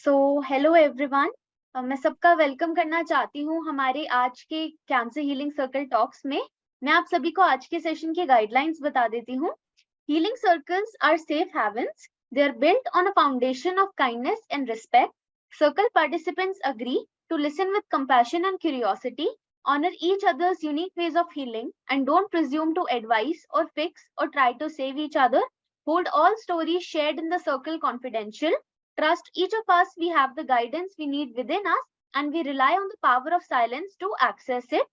So hello everyone. मैं सबका welcome करना चाहती हूँ हमारे आज के कैंसर हीलिंग सर्कल टॉक्स में। मैं आप सभी को आज के सेशन की गाइडलाइंस बता देती हूँ। Healing circles are safe havens. They are built on a foundation of kindness and respect. Circle participants agree to listen with compassion and curiosity, honor each other's unique ways of healing, and don't presume to advise or fix or try to save each other. Hold all stories shared in the circle confidential. Trust each of us, we have the guidance we need within us, and we rely on the power of silence to access it.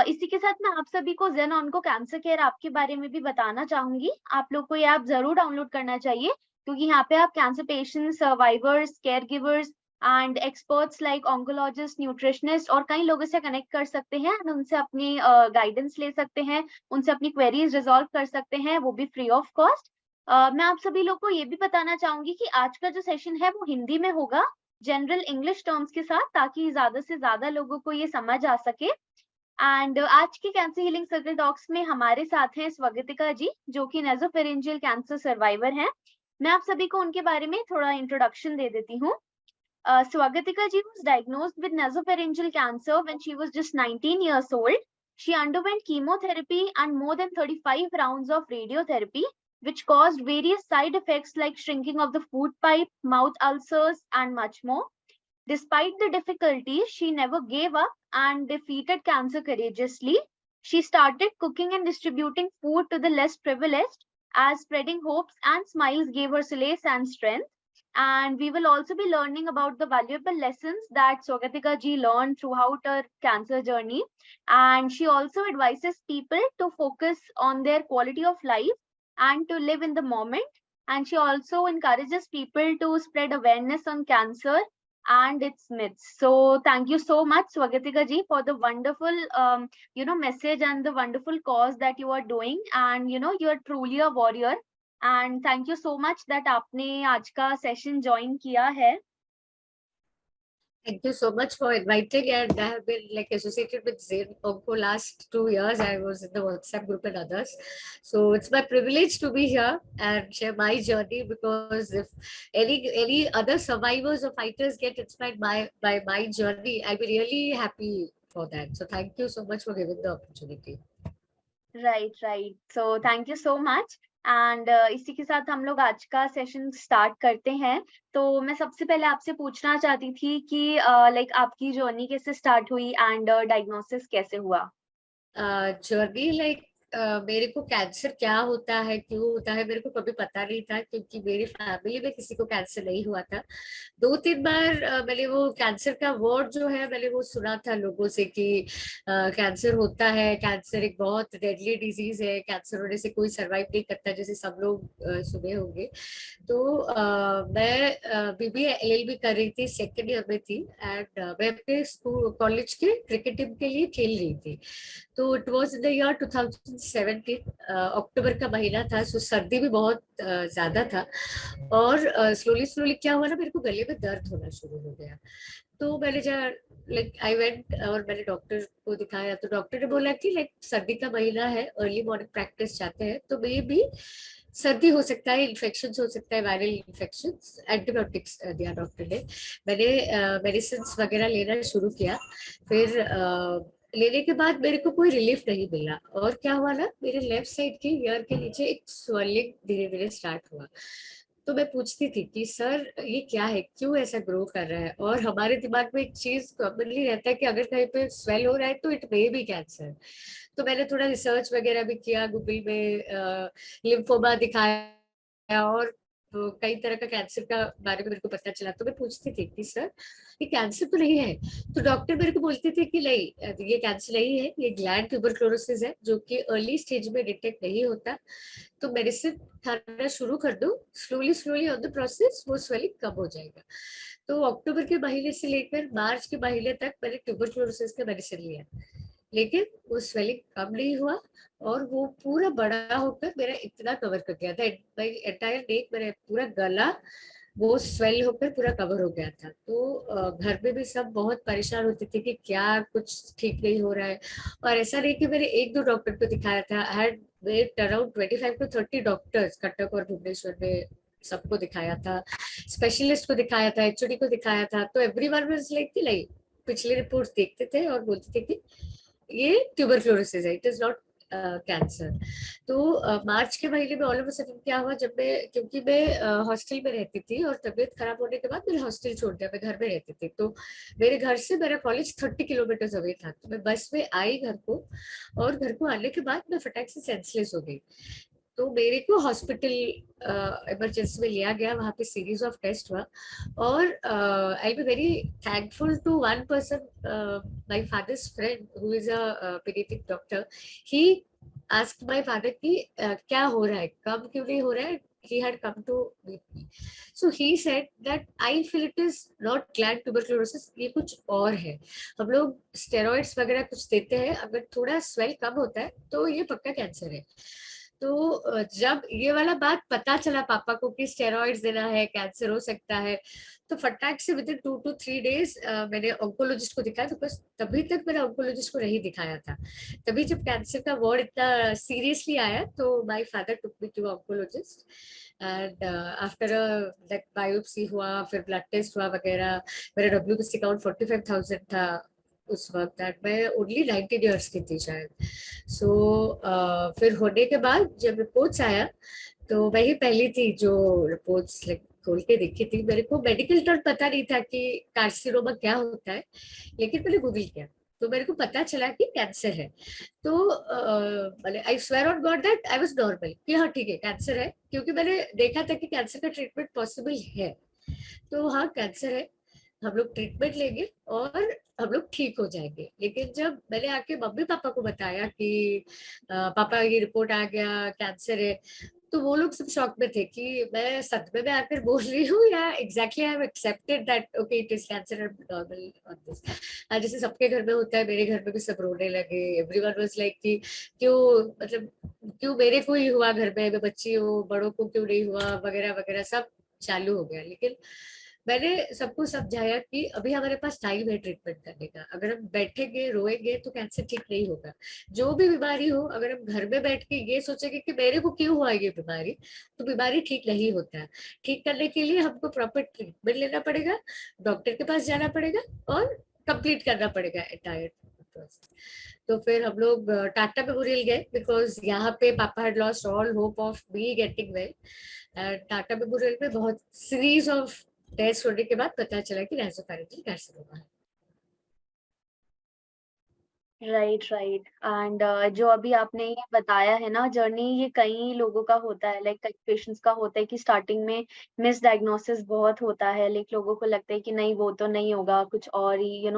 इसी के साथ मैं आप सभी को जेन onco cancer care app के बारे में भी बताना चाहूंगी। आप लोग को ये ऐप जरूर डाउनलोड करना चाहिए, क्योंकि यहाँ पे आप cancer patients, survivors, care givers and experts like oncologist, nutritionist और कई लोगों से कनेक्ट कर सकते हैं एंड उनसे अपनी गाइडेंस ले सकते हैं, उनसे अपनी क्वेरीज रिजॉल्व कर सकते हैं, वो भी फ्री ऑफ कॉस्ट। मैं आप सभी लोग को ये भी बताना चाहूंगी कि आज का जो सेशन है वो हिंदी में होगा, जनरल इंग्लिश टर्म्स के साथ, ताकि ज्यादा से ज्यादा लोगों को ये समझ आ सके। एंड आज के कैंसर हीलिंग सर्कल टॉक्स में हमारे साथ हैं स्वागतिका जी, जो कि नेजोफेरेंजियल कैंसर सर्वाइवर हैं। मैं आप सभी को उनके बारे में थोड़ा इंट्रोडक्शन दे देती हूँ। Swagatika ji was diagnosed with nasopharyngeal cancer when she was just 19 years old. She underwent chemotherapy and more than 35 rounds of radiotherapy, which caused various side effects like shrinking of the food pipe, mouth ulcers, and much more. Despite the difficulties, she never gave up and defeated cancer courageously. She started cooking and distributing food to the less privileged, as spreading hopes and smiles gave her solace and strength. And we will also be learning about the valuable lessons that Swagatika ji learned throughout her cancer journey. And she also advises people to focus on their quality of life and to live in the moment. And she also encourages people to spread awareness on cancer and its myths. So thank you so much, Swagatika ji, for the wonderful, message and the wonderful cause that you are doing. And you are truly a warrior. And thank you so much that आपने आज का session join किया है. Thank you so much for inviting, and I have been associated with Zen Onco last 2 years. I was in the WhatsApp group and others. So it's my privilege to be here and share my journey, because if any other survivors or fighters get inspired by my journey, I'll be really happy for that. So thank you so much for giving the opportunity. Right. So thank you so much. And इसी के साथ हम लोग आज का session start करते हैं। तो मैं सबसे पहले आपसे पूछना चाहती थी कि आपकी जर्नी कैसे स्टार्ट हुई एंड डायग्नोसिस कैसे हुआ? जर्नी मेरे को कैंसर क्या होता है, क्यों होता है, मेरे को कभी पता नहीं था, क्योंकि मेरी फैमिली में किसी को कैंसर नहीं हुआ था। 2-3 बार मैंने वो कैंसर का वर्ड जो है मैंने वो सुना था लोगों से कि कैंसर होता है, कैंसर एक बहुत डेडली डिजीज है, कैंसर होने से कोई सरवाइव नहीं करता, जैसे सब लोग सुने होंगे। तो मैं बीबीए एलएलबी कर रही थी, सेकेंड ईयर में थी, एंड मैं अपने स्कूल कॉलेज के क्रिकेट टीम के लिए खेल रही थी। तो it was in the year 2017, अक्टूबर का महीना था, सो सर्दी भी बहुत ज्यादा था, और स्लोली क्या हुआ ना, मेरे को गले में दर्द होना शुरू हो गया। तो मैंने आई वेंट और मैंने डॉक्टर को दिखाया, तो डॉक्टर ने बोला कि सर्दी का महीना है, अर्ली मॉर्निंग प्रैक्टिस चाहते हैं, तो मे भी सर्दी हो सकता है, इन्फेक्शन हो सकता है, वायरल इन्फेक्शन। एंटीबायोटिक्स दिया डॉक्टर ने, मैंने मेडिसिन वगैरह लेना शुरू किया। फिर लेने के बाद मेरे को कोई रिलीफ नहीं मिला, और क्या हुआ ना, मेरे लेफ्ट साइड के ईयर के नीचे एक स्वेलिंग धीरे धीरे स्टार्ट हुआ। तो मैं पूछती थी कि सर ये क्या है, क्यों ऐसा ग्रो कर रहा है। और हमारे दिमाग में एक चीज कॉमनली रहता है कि अगर कहीं पे स्वेल हो रहा है तो इट मे बी कैंसर। तो मैंने थोड़ा रिसर्च वगैरह भी किया, गूगल में लिम्फोमा दिखाया, और तो कई तरह का कैंसर का बारे में मेरे को पता चला। तो मैं पूछती थी कि सर ये कैंसर तो नहीं है। तो डॉक्टर मेरे को बोलते थे कि नहीं, ये कैंसर नहीं है, ये ग्लैंड ट्यूबरक्लोरोसिस है, जो कि अर्ली स्टेज में डिटेक्ट नहीं होता। तो मेडिसिन खाना शुरू कर दो, स्लोली ऑन द प्रोसेस वो स्वेलिंग कम हो जाएगा। तो अक्टूबर के महीने से लेकर मार्च के महीने तक मैंने ट्यूबरक्लोरोसिस का मेडिसिन लिया, लेकिन वो स्वेलिंग कम नहीं हुआ, और वो पूरा बड़ा होकर मेरा इतना कवर कर गया था, एंटायर नेक, मेरा पूरा गला वो स्वेल होकर पूरा कवर हो गया था। तो घर में भी सब बहुत परेशान होते थे कि क्या कुछ ठीक नहीं हो रहा है। और ऐसा नहीं कि मैंने 1-2 डॉक्टर को दिखाया था, I had wait around 25 to 30 doctors Cuttack और भुवनेश्वर में सबको दिखाया था, स्पेशलिस्ट को दिखाया था, एचओडी को दिखाया था, तो एवरीवन वाज लाइक पिछले रिपोर्ट्स देखते थे और बोलते थे कि ये ट्यूबरक्लोसिस है, इट इज नॉट कैंसर। तो मार्च के महीने में ऑल ऑफ अ सडन क्या हुआ, जब मैं, क्योंकि मैं हॉस्टल में रहती थी और तबीयत खराब होने के बाद मैंने हॉस्टल छोड़ दिया, मैं घर में रहती थी, तो मेरे घर से मेरा कॉलेज 30 किलोमीटर अवे था, तो मैं बस में आई घर को, और घर को आने के बाद मैं फटाक से सेंसलेस हो गई। तो मेरे को हॉस्पिटल इमरजेंसी में लिया गया, वहां पे सीरीज ऑफ टेस्ट हुआ, और I be very thankful to one person, my father's friend who is a paediatric doctor. He asked my father कि क्या हो रहा है, कम क्यों नहीं हो रहा है, he had come to meet me. So he said that I feel it is not gland tuberculosis, ये कुछ और है। हम लोग स्टेरॉइड्स वगैरह कुछ देते हैं, अगर थोड़ा स्वेल कम होता है तो ये पक्का कैंसर है। तो जब ये वाला बात पता चला पापा को कि स्टेरॉइड्स देना है, कैंसर हो सकता है, तो फटाक से विद इन 2 to 3 days मैंने ऑन्कोलॉजिस्ट को दिखाया, बिकॉज तभी तक मैंने ऑन्कोलॉजिस्ट को नहीं दिखाया था। तभी जब कैंसर का वार्ड इतना सीरियसली आया तो my father took me to oncologist, and after like biopsy हुआ, फिर ब्लड टेस्ट हुआ वगैरह। मेरा WBC काउंट 45,000 था उस वक्त, एंड मैं ओनली 19 ईयर्स की थी शायद। सो फिर होने के बाद जब रिपोर्ट्स आया, तो मैं ही पहली थी जो रिपोर्ट्स लाइक खोल के देखी थी। मेरे को मेडिकल टर्म पता नहीं था कि कार्सिनोमा क्या होता है, लेकिन मैंने गूगल किया तो मेरे को पता चला कि कैंसर है। तो I swear on God that I was normal, कि हाँ ठीक है कैंसर है, क्योंकि मैंने देखा था कि कैंसर का ट्रीटमेंट पॉसिबल है। तो हाँ कैंसर है, हम लोग ट्रीटमेंट लेंगे और हम लोग ठीक हो जाएंगे। लेकिन जब मैंने आके मम्मी पापा को बताया कि पापा ये रिपोर्ट आ गया कैंसर है, तो वो लोग सब शॉक में थे कि मैं सदमे में आकर बोल रही हूँ या exactly I have accepted that okay it is cancer and normal on this. जैसे सबके घर में होता है, मेरे घर में भी सब रोने लगे। एवरीवन वाज लाइक कि क्यों, मतलब क्यों मेरे को ही हुआ, घर में मैं बच्ची हूँ, बड़ों को क्यों नहीं हुआ वगैरह वगैरह, सब चालू हो गया। लेकिन मैंने सबको समझाया कि अभी हमारे पास टाइम है ट्रीटमेंट करने का। अगर हम बैठेंगे रोएंगे तो कैंसर ठीक नहीं होगा। जो भी बीमारी हो, अगर हम घर में बैठ के ये सोचेंगे कि मेरे को क्यों हुआ ये बीमारी, तो बीमारी ठीक नहीं होता है। ठीक करने के लिए हमको प्रॉपर ट्रीटमेंट लेना पड़ेगा, डॉक्टर के पास जाना पड़ेगा और कंप्लीट करना पड़ेगा एंटायर प्रोसेस। तो फिर हम लोग टाटा मेमोरियल गए, बिकॉज यहाँ पे पापा had lost all hope of me getting well. Tata memorial में बहुत सीरीज ऑफ टेस्ट होने के बाद पता चला कि नासोफैरिंजियल कार्सिनोमा है। Right right. एंड जो अभी आपने ये बताया है ना जर्नी, ये कई लोगों का होता है, लाइक कई पेशेंट्स का होता है कि स्टार्टिंग में मिस डायग्नोसिस बहुत होता है, लाइक लोगों को लगता है कि नहीं वो तो नहीं होगा, कुछ और ही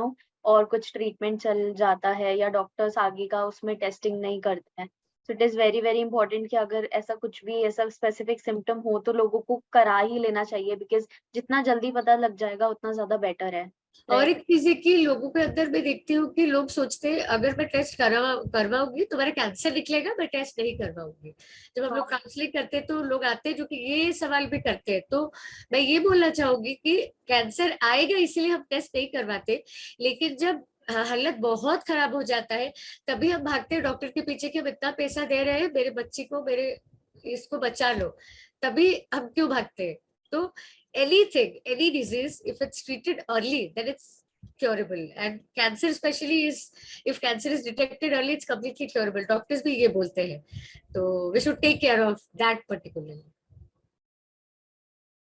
और कुछ ट्रीटमेंट चल जाता है, या डॉक्टर्स आगे का उसमें टेस्टिंग नहीं करते हैं। So it is very very important कि अगर ऐसा कुछ भी ऐसा स्पेसिफिक सिम्टम हो तो लोगों को करा ही लेना चाहिए, बिकॉज जितना जल्दी पता लग जाएगा उतना ज्यादा बेटर है। और राइट। एक चीज है कि लोगों के अंदर मैं देखती हूँ कि लोग सोचते हैं अगर मैं टेस्ट करवाऊंगी तो मेरा कैंसर निकलेगा, मैं टेस्ट नहीं करवाऊंगी। जब हम लोग काउंसलिंग करते हैं तो लोग आते हैं जो कि ये सवाल भी करते हैं, तो मैं ये बोलना चाहूंगी कि कैंसर आएगा इसलिए हम टेस्ट नहीं करवाते, लेकिन जब हालत बहुत खराब हो जाता है तभी हम भागते हैं डॉक्टर के पीछे कि हम इतना पैसा दे रहे हैं मेरे बच्ची को, मेरे इसको बचा लो, तभी हम क्यों भागते हैं। तो anything, any disease, if it's treated early, then it's curable. And cancer especially is, if cancer is detected early, it's completely curable. Doctors भी ये बोलते हैं, तो we should take care of that particularly.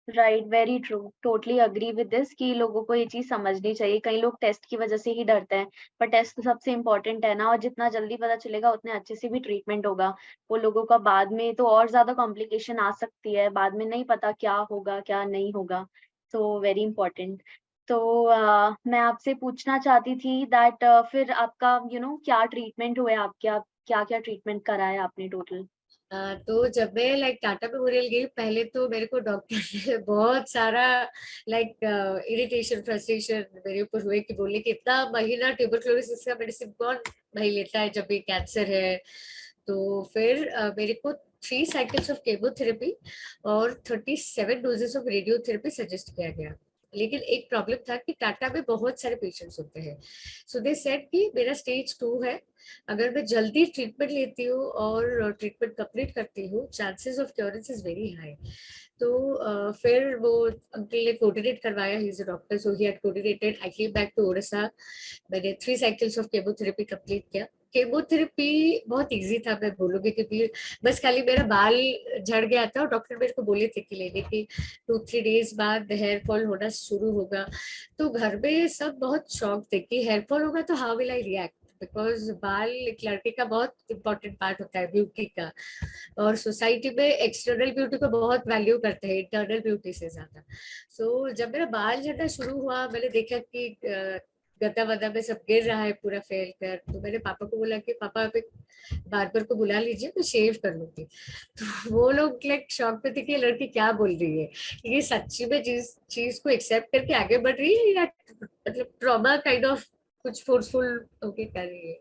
Right, very true, totally agree with this कि लोगों को ये चीज समझनी चाहिए। कई लोग टेस्ट की वजह से ही डरते हैं, पर टेस्ट तो सबसे इम्पोर्टेंट है ना, और जितना जल्दी पता चलेगा उतने अच्छे से भी ट्रीटमेंट होगा। वो लोगों का बाद में तो और ज्यादा कॉम्प्लिकेशन आ सकती है, बाद में नहीं पता क्या होगा क्या नहीं होगा। So very important. तो मैं आपसे पूछना चाहती थी दैट फिर आपका क्या ट्रीटमेंट हुए, आपके आप क्या क्या ट्रीटमेंट कराया आपने टोटल? तो जब मैं लाइक टाटा मेमोरियल गई, पहले तो मेरे को डॉक्टर ने बहुत सारा लाइक इरिटेशन फ्रस्ट्रेशन मेरे ऊपर हुए कि बोले कि इतना महीना ट्यूबरक्लोसिस का मेडिसिन कौन भाई लेता है जब भी कैंसर है। तो फिर मेरे को 3 साइकिल्स ऑफ केमोथेरेपी और 37 डोजेस ऑफ रेडियोथेरेपी सजेस्ट किया गया। लेकिन एक प्रॉब्लम था कि टाटा में बहुत सारे पेशेंट्स होते हैं। सो दे सेड कि मेरा स्टेज 2 है, अगर मैं जल्दी ट्रीटमेंट लेती हूँ और ट्रीटमेंट कंप्लीट करती हूँ, chances of curance is very high. तो फिर वो अंकल ने कोऑर्डिनेट करवाया, he is a doctor, so he had coordinated. I came back to Odisha, मैंने 3 साइकिल्स ऑफ केमोथेरेपी कंप्लीट किया। केमोथेरेपी बहुत इजी था मैं बोलूंगी, क्योंकि बस खाली मेरा बाल झड़ गया था और डॉक्टर मेरे को बोले थे कि लेने की 2-3 डेज बाद हेयर फॉल होना शुरू होगा। तो घर में सब बहुत शौक थे कि हेयर फॉल होगा तो how will I react, because बाल एक लड़के का बहुत इंपॉर्टेंट पार्ट होता है ब्यूटी का, और सोसाइटी में एक्सटर्नल ब्यूटी को बहुत वैल्यू करते हैं इंटरनल ब्यूटी से ज्यादा। सो जब मेरा बाल झड़ना शुरू हुआ, मैंने देखा कि गदा वदा में सब गिर रहा है पूरा फैल कर, तो मैंने पापा को बोला कि पापा आप एक बार्बर को बुला लीजिए, मैं शेव कर लूंगी। तो वो लोग लाइक शॉक पे थे कि ये लड़की क्या बोल रही है, ये सच्ची में चीज चीज को एक्सेप्ट करके आगे बढ़ रही है या मतलब ट्रॉमा काइंड ऑफ कुछ फोर्सफुल होके कर रही है।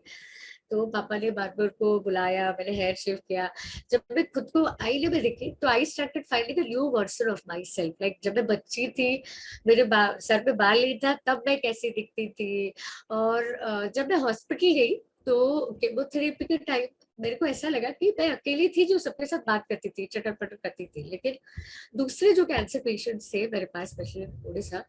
तो पापा ने बार्बर को बुलाया, मैंने हेयर शेव किया। जब मैं खुद को आईने में देखी तो I started finding a new version of my self. Like जब मैं बच्ची थी, मेरे सर पे बाल नहीं था, तब मैं कैसी दिखती थी। और जब मैं हॉस्पिटल गई तो केमोथेरेपी के टाइम मेरे को ऐसा लगा कि मैं अकेली थी जो सबके साथ बात करती थी, चटर पटर करती थी। लेकिन दूसरे जो कैंसर पेशेंट्स थे मेरे पास, स्पेशली उड़ीसा,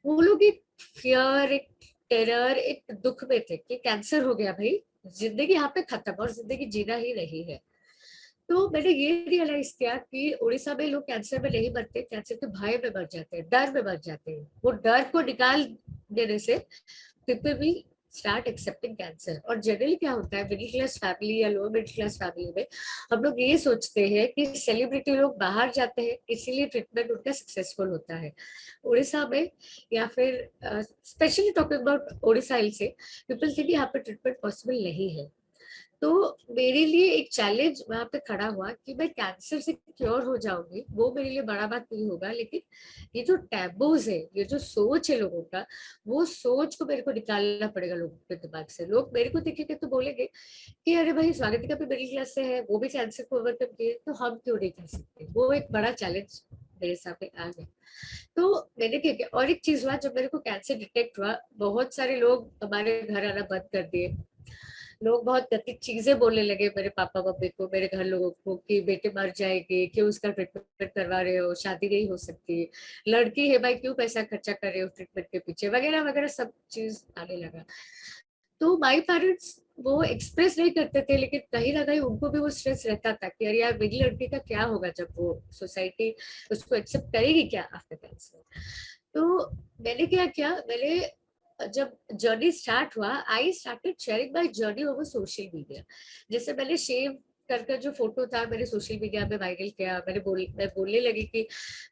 वो लोग एक फियर, एक टेरर, एक दुख में थे कि कैंसर हो गया भाई, जिंदगी यहाँ पे खत्म और जिंदगी जीना ही नहीं है। तो मैंने ये रियलाइज किया कि उड़ीसा में लोग कैंसर में नहीं मरते, कैंसर के भय में मर जाते हैं, डर में मर जाते हैं। वो डर को निकाल देने से people will start accepting cancer. और जनरली क्या होता है, मिडिल क्लास फैमिली या लोअर मिडिल क्लास फैमिली में हम लोग ये सोचते हैं कि सेलिब्रिटी लोग बाहर जाते हैं इसीलिए ट्रीटमेंट उनका सक्सेसफुल होता है। उड़ीसा में या फिर स्पेशली टॉकिंग अबाउट उड़ीसा से, पीपल थिंक यहाँ पे ट्रीटमेंट पॉसिबल नहीं है। तो मेरे लिए एक चैलेंज वहां पे खड़ा हुआ कि मैं कैंसर से क्योर हो जाऊंगी, वो मेरे लिए बड़ा बात नहीं होगा, लेकिन ये जो टैबूज है, ये जो सोच है लोगों का, वो सोच को मेरे को निकालना पड़ेगा लोगों के दिमाग से। लोग मेरे को देखेंगे तो बोलेंगे कि अरे भाई स्वागतिका भी मिडिल क्लास से है, वो भी कैंसर को ओवरकम किए, तो हम क्यों नहीं कर सकते। वो एक बड़ा चैलेंज मेरे सामने आ गया। तो मैंने क्या किया, और एक चीज हुआ, जब मेरे को कैंसर डिटेक्ट हुआ, बहुत सारे लोग हमारे घर आना बंद कर दिए। लोग बहुत गलत चीजें बोलने लगे मेरे पापा मम्मी को, मेरे घर लोगों को, कि बेटे मर जाएंगे, क्यों उसका ट्रीटमेंट करवा रहे हो, शादी नहीं हो सकती, लड़की है भाई क्यों पैसा खर्चा कर रहे हो ट्रीटमेंट के पीछे, वगैरह वगैरह सब चीज आने लगा। तो माई पेरेंट्स वो एक्सप्रेस नहीं करते थे, लेकिन कहीं ना कहीं उनको भी वो स्ट्रेस रहता था कि अरे यार मेरी लड़की का क्या होगा जब वो सोसाइटी उसको एक्सेप्ट करेगी क्या आफ्टर कैंसर। तो मैंने क्या किया, मैंने जब जर्नी स्टार्ट हुआ, I started sharing my journey over social media. जैसे मैंने शेव कर जो फोटो था मैंने सोशल मीडिया में वायरल किया। मैं बोलने लगी कि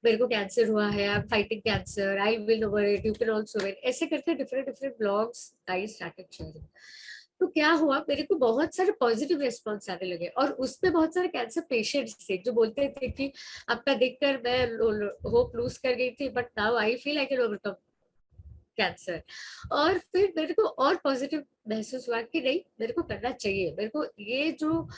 मेरे को कैंसर हुआ है, I am fighting cancer, I will over it, you can also win, ऐसे करके different different blogs I started sharing. तो क्या हुआ, मेरे को बहुत सारे पॉजिटिव रिस्पॉन्स आने लगे, और उसमें बहुत सारे कैंसर पेशेंट्स थे जो बोलते थे कि आपका देखकर मैं होप लूज कर गई थी, but now I feel I can overcome cancer. और फिर मेरे को और पॉजिटिव महसूस हुआ कि नहीं, मेरे को करना चाहिए, मेरे को ये जो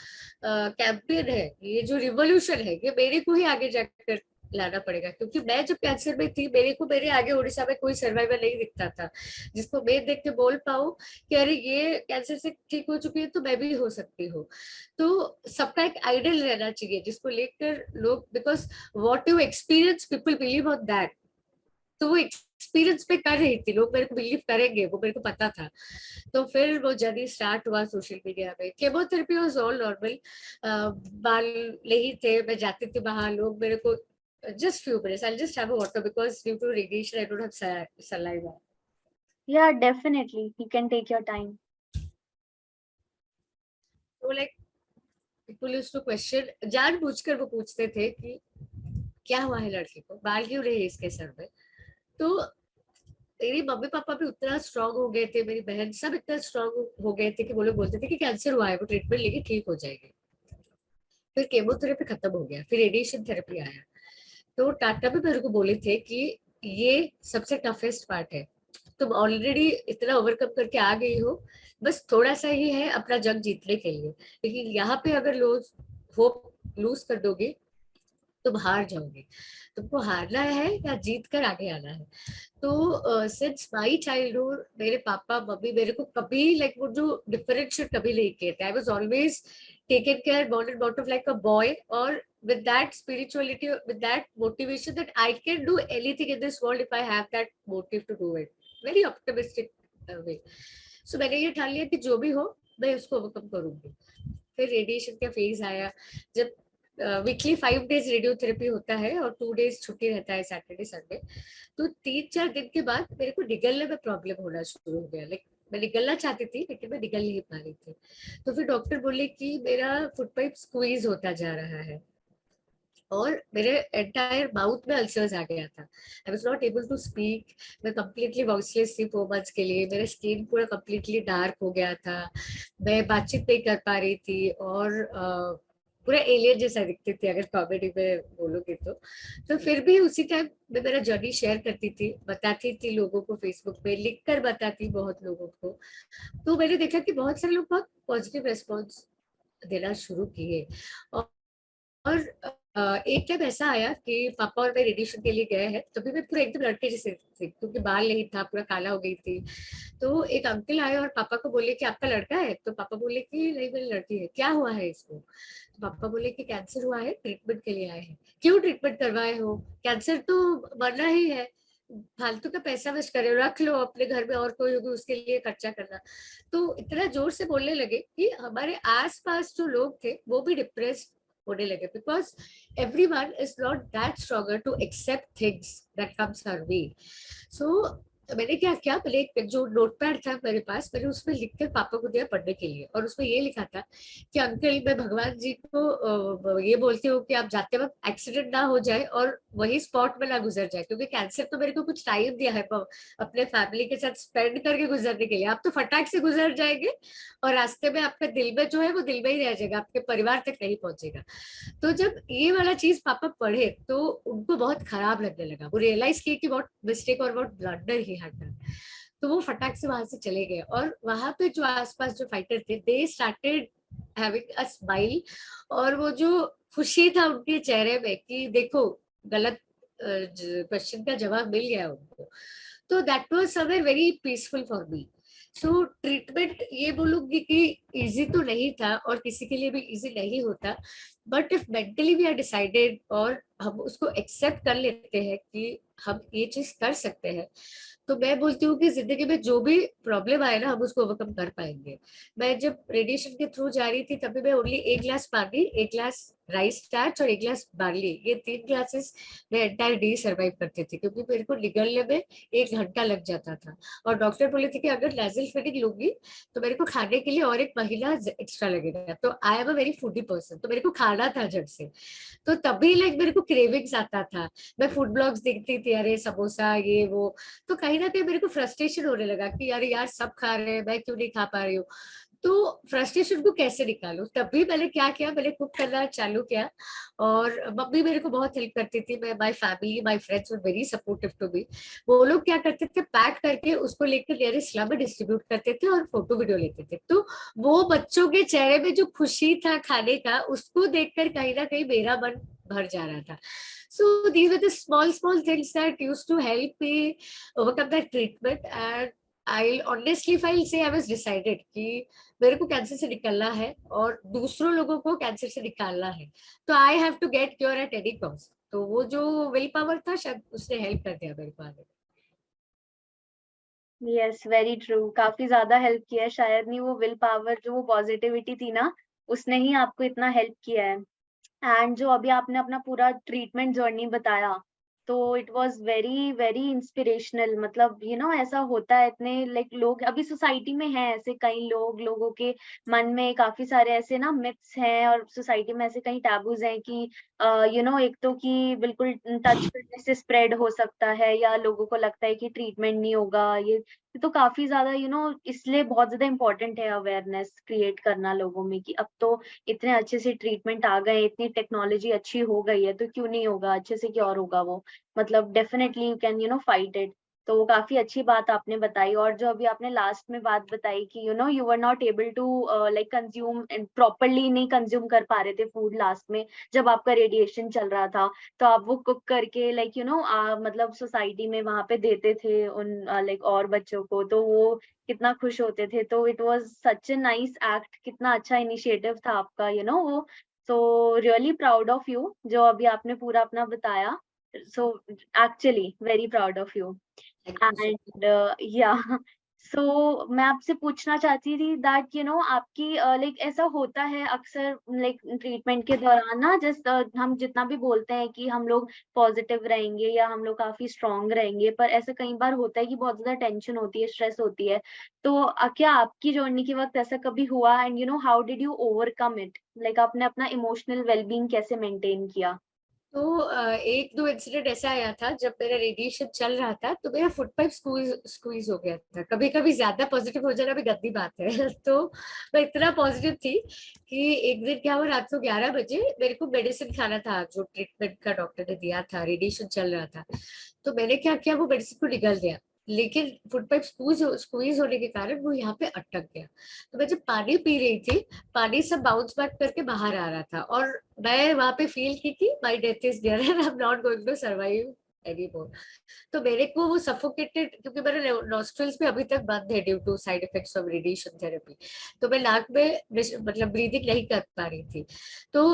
कैंपेन है, ये जो रिवॉल्यूशन है, ये मेरे को ही आगे जाकर लाना पड़ेगा। क्योंकि मैं जब कैंसर में थी, मेरे को मेरे आगे उड़ीसा में कोई सर्वाइवर नहीं दिखता था जिसको मैं देख के बोल पाऊं कि अरे ये कैंसर से ठीक हो चुकी है तो मैं भी हो सकती हूँ। तो सबका एक आइडल रहना चाहिए जिसको लेकर लोग, because what you experience people believe on that. तो वो एक्सपीरियंस पे कर रही थी, लोग मेरे को बिलीव करेंगे, वो मेरे को पता था। तो फिर वो जर्नी स्टार्ट हुआ सोशल मीडिया में। केमोथेरेपी वाज ऑल नॉर्मल, बाल नहीं थे, मैं जाती थी वहां, लोग मेरे को just few minutes, I'll just have a water because due to radiation I don't have saliva. Yeah, definitely. You can take your time. तो like people used to question, जानबूझकर वो पूछते थे कि क्या हुआ है लड़की को, बाल क्यों रहे इसके सर में। तो मेरी मम्मी पापा भी उतना स्ट्रांग हो गए थे, मेरी बहन सब इतना स्ट्रांग हो गए थे कि वो लोग बोलते थे कि कैंसर हुआ है, वो ट्रीटमेंट लेके ठीक हो जाएगी। फिर केमोथेरेपी खत्म हो गया, फिर रेडिएशन थेरेपी आया। तो टाटा भी मेरे को बोले थे कि ये सबसे टफेस्ट पार्ट है, तुम ऑलरेडी इतना ओवरकम करके आ गई हो, बस थोड़ा सा ही है अपना जंग जीतने के लिए। लेकिन यहाँ पे अगर होप लूज कर दोगे तुम हार जाओगे, तुमको हारना है या जीत कर आगे आना है। तो सिंस माई चाइल्डहुड मेरे पापा मम्मी मेरे को कभी लाइक वो जो डिफरेंशिएट कभी नहीं किए थे। I was always taken care, born and bought up like a boy, और with that spirituality, with that motivation that I can do anything in this world if I have that motive to do it, very optimistic way. So मैंने ये ठान लिया कि जो भी हो मैं उसको ओवरकम करूंगी। फिर रेडिएशन का फेज आया, जब वीकली 5 डेज रेडियोथेरेपी होता है और 2 डेज छुट्टी रहता है सैटरडे संडे। तो 3-4 दिन के बाद मेरे को निगलने में प्रॉब्लम होना शुरू हो गया। लाइक मैं निकलना चाहती थी लेकिन मैं निकल नहीं पा रही थी। तो फिर डॉक्टर बोले कि मेरा फुट पाइप स्क्वीज होता जा रहा है और मेरे एंटायर माउथ में अल्सर्स आ गया था। I was not able to speak. मैं कंप्लीटली वॉइसलेस थी 4 मंथ्स के लिए। मेरा स्किन पूरा कंप्लीटली डार्क हो गया था। मैं बातचीत नहीं कर पा रही थी और पूरा एलियन जैसा दिखती थी अगर कॉमेडी में बोलोगे तो फिर भी उसी टाइम मैं मेरा जर्नी शेयर करती थी, बताती थी लोगों को, फेसबुक पे लिख कर बताती बहुत लोगों को। तो मैंने देखा कि बहुत सारे लोग बहुत पॉजिटिव रेस्पॉन्स देना शुरू किए। और एक टाइम ऐसा आया कि पापा और मैं रेडिएशन के लिए गए हैं, तभी मैं पूरा एकदम लड़के जैसे थी क्योंकि बाल नहीं था, पूरा काला हो गई थी। तो एक अंकल आए और पापा को बोले कि आपका लड़का है? तो पापा बोले कि नहीं मेरी लड़की है। क्या हुआ है इसको? तो पापा बोले कि कैंसर हुआ है, ट्रीटमेंट के लिए आए हैं। क्यों ट्रीटमेंट करवाए हो? कैंसर तो मरना ही है, फालतू का पैसा वेस्ट करे, रख लो अपने घर में, और कोई होगी उसके लिए खर्चा करना। तो इतना जोर से बोलने लगे कि हमारे आसपास जो लोग थे वो भी डिप्रेस्ड होने लगे, because everyone is not that stronger to accept things that comes our way. So मैंने क्या किया, मैंने एक जो नोटपैड था मेरे पास, मैंने उसमें लिखकर पापा को दिया पढ़ने के लिए। और उसमें ये लिखा था कि अंकल मैं भगवान जी को ये बोलती हूँ कि आप जाते वक्त एक्सीडेंट ना हो जाए और वही स्पॉट में ना गुजर जाए, क्योंकि कैंसर तो मेरे को कुछ टाइम दिया है अपने फैमिली के साथ स्पेंड करके गुजरने के लिए। आप तो फटाक से गुजर जाएंगे और रास्ते में आपका दिल में जो है वो दिल में ही रह जाएगा, आपके परिवार तक नहीं पहुंचेगा। तो जब ये वाला चीज पापा पढ़े तो उनको बहुत खराब लगने लगा। वो रियलाइज किए कि बहुत मिस्टेक और बहुत ब्लंडर ही had done। तो वो फटाक से वहां से चले गए और वहां पे जो आसपास जो फाइटर थे they started having a smile, और वो जो खुशी था उनके चेहरे में कि देखो गलत क्वेश्चन का जवाब मिल गया उनको। तो that was somewhere very peaceful for me. So treatment ये बोलूंगी कि इजी तो नहीं था और किसी के लिए भी इजी नहीं होता, but if mentally we are decided और हम उसको एक्सेप्ट कर लेते हैं कि हम ये चीज कर सकते हैं, तो मैं बोलती हूँ कि जिंदगी में जो भी प्रॉब्लम आए ना हम उसको ओवरकम कर पाएंगे। मैं जब रेडिएशन के थ्रू जा रही थी तभी मैं ओनली 1 ग्लास पानी, 1 ग्लास राइस स्टार्च और 1 ग्लास बार्ली, ये 3 ग्लासेस मैं एंटायर डे सर्वाइव करती थी, क्योंकि मेरे को निगलने में 1 घंटा लग जाता था। और डॉक्टर बोले थे कि अगर नाजल फीडिंग लूंगी तो मेरे को खाने के लिए और 1 महीना एक्स्ट्रा लगेगा। तो आई am a very foodie person, तो मेरे को खाना था जब से। तो तभी लाइक मेरे को क्रेविंग्स आता था। मैं फूड ब्लॉग्स देखती थी, अरे समोसा ये वो। तो कहीं ना कहीं मेरे को फ्रस्ट्रेशन होने लगा कि अरे यार सब खा रहे हैं, मैं क्यों नहीं खा पा रही हूँ। तो फ्रस्ट्रेशन को कैसे निकालूं, तभी मैंने क्या किया, मैंने कुक करना चालू किया। और मम्मी मेरे को बहुत हेल्प करती थी। मैं my family my friends were very supportive to me. वो लोग क्या करते थे, पैक करके उसको लेकर नियरेस्ट स्लम में डिस्ट्रीब्यूट करते थे और फोटो वीडियो लेते थे। तो वो बच्चों के चेहरे में जो खुशी था खाने का, उसको देखकर कहीं ना कहीं मेरा मन भर जा रहा था। So these were the small things that used to help me overcome that treatment. And I honestly if I'll say I was decided कि मेरे को कैंसर से निकलना है और दूसरों लोगों को कैंसर से निकालना है, तो I have to get cure at any cost. तो वो जो विल पावर था शायद उसने हेल्प कर दिया मेरे को आगे। Yes, very true. काफी ज्यादा हेल्प किया है, शायद नहीं वो विल पावर, जो वो पॉजिटिविटी थी ना, उसने ही आपको इतना हेल्प किया है। एंड जो अभी आपने अपना पूरा ट्रीटमेंट जर्नी बताया, तो it was very very inspirational. मतलब ऐसा होता है, इतने लाइक लोग अभी सोसाइटी में हैं ऐसे, कई लोगों के मन में काफी सारे ऐसे ना मिथ्स हैं, और सोसाइटी में ऐसे कई टैबूज हैं कि एक तो कि बिल्कुल टच करने से स्प्रेड हो सकता है, या लोगों को लगता है कि ट्रीटमेंट नहीं होगा। ये तो काफी ज्यादा इसलिए बहुत ज्यादा इम्पोर्टेंट है अवेयरनेस क्रिएट करना लोगों में, कि अब तो इतने अच्छे से ट्रीटमेंट आ गए, इतनी टेक्नोलॉजी अच्छी हो गई है, तो क्यों नहीं होगा, अच्छे से क्योर होगा वो। मतलब definitely you can fight it. तो वो काफी अच्छी बात आपने बताई। और जो अभी आपने लास्ट में बात बताई कि you were not able to like consume properly, नहीं कंज्यूम कर पा रहे थे फूड लास्ट में जब आपका रेडिएशन चल रहा था, तो आप वो कुक करके लाइक मतलब सोसाइटी में वहां पे देते थे उन लाइक और बच्चों को, तो वो कितना खुश होते थे। तो it was such a nice act, कितना अच्छा इनिशिएटिव था आपका वो। So really proud of you जो अभी आपने पूरा अपना बताया। So actually very proud of you. Thank you so and या सो मैं आपसे पूछना चाहती थी दैट आपकी लाइक ऐसा होता है अक्सर लाइक ट्रीटमेंट के दौरान ना, हम जितना भी बोलते हैं कि हम लोग पॉजिटिव रहेंगे या हम लोग काफी स्ट्रांग रहेंगे, पर ऐसा कई बार होता है कि बहुत ज्यादा टेंशन होती है, स्ट्रेस होती है। तो क्या आपकी जर्नी के वक्त ऐसा कभी हुआ, and how did you overcome it, like आपने अपना इमोशनल वेलबींग कैसे मेंटेन किया? तो एक दो इंसिडेंट ऐसा आया था जब मेरा रेडिएशन चल रहा था, तो मेरा फुट पाइप स्क्वीज हो गया था। कभी कभी ज्यादा पॉजिटिव हो जाना भी गंदी बात है तो मैं इतना पॉजिटिव थी कि एक दिन क्या हुआ, रात को 11 बजे मेरे को मेडिसिन खाना था जो ट्रीटमेंट का डॉक्टर ने दिया था, रेडिएशन चल रहा था। तो मैंने क्या किया, वो मेडिसिन को निगल गया, लेकिन फुट पाइप स्क्वीज होने के कारण वो यहाँ पे अटक गया। तो मैं जब पानी पी रही थी, पानी सब बाउंस बैक करके बाहर आ रहा था, और मैं वहां पे फील की कि my death is near and I am not going to survive anymore. तो मेरे को वो सफोकेटेड, क्योंकि मेरे नॉस्ट्रल्स भी अभी तक बंद है due to side effects of radiation therapy, तो मैं नाक में मतलब ब्रीदिंग नहीं कर पा रही थी। तो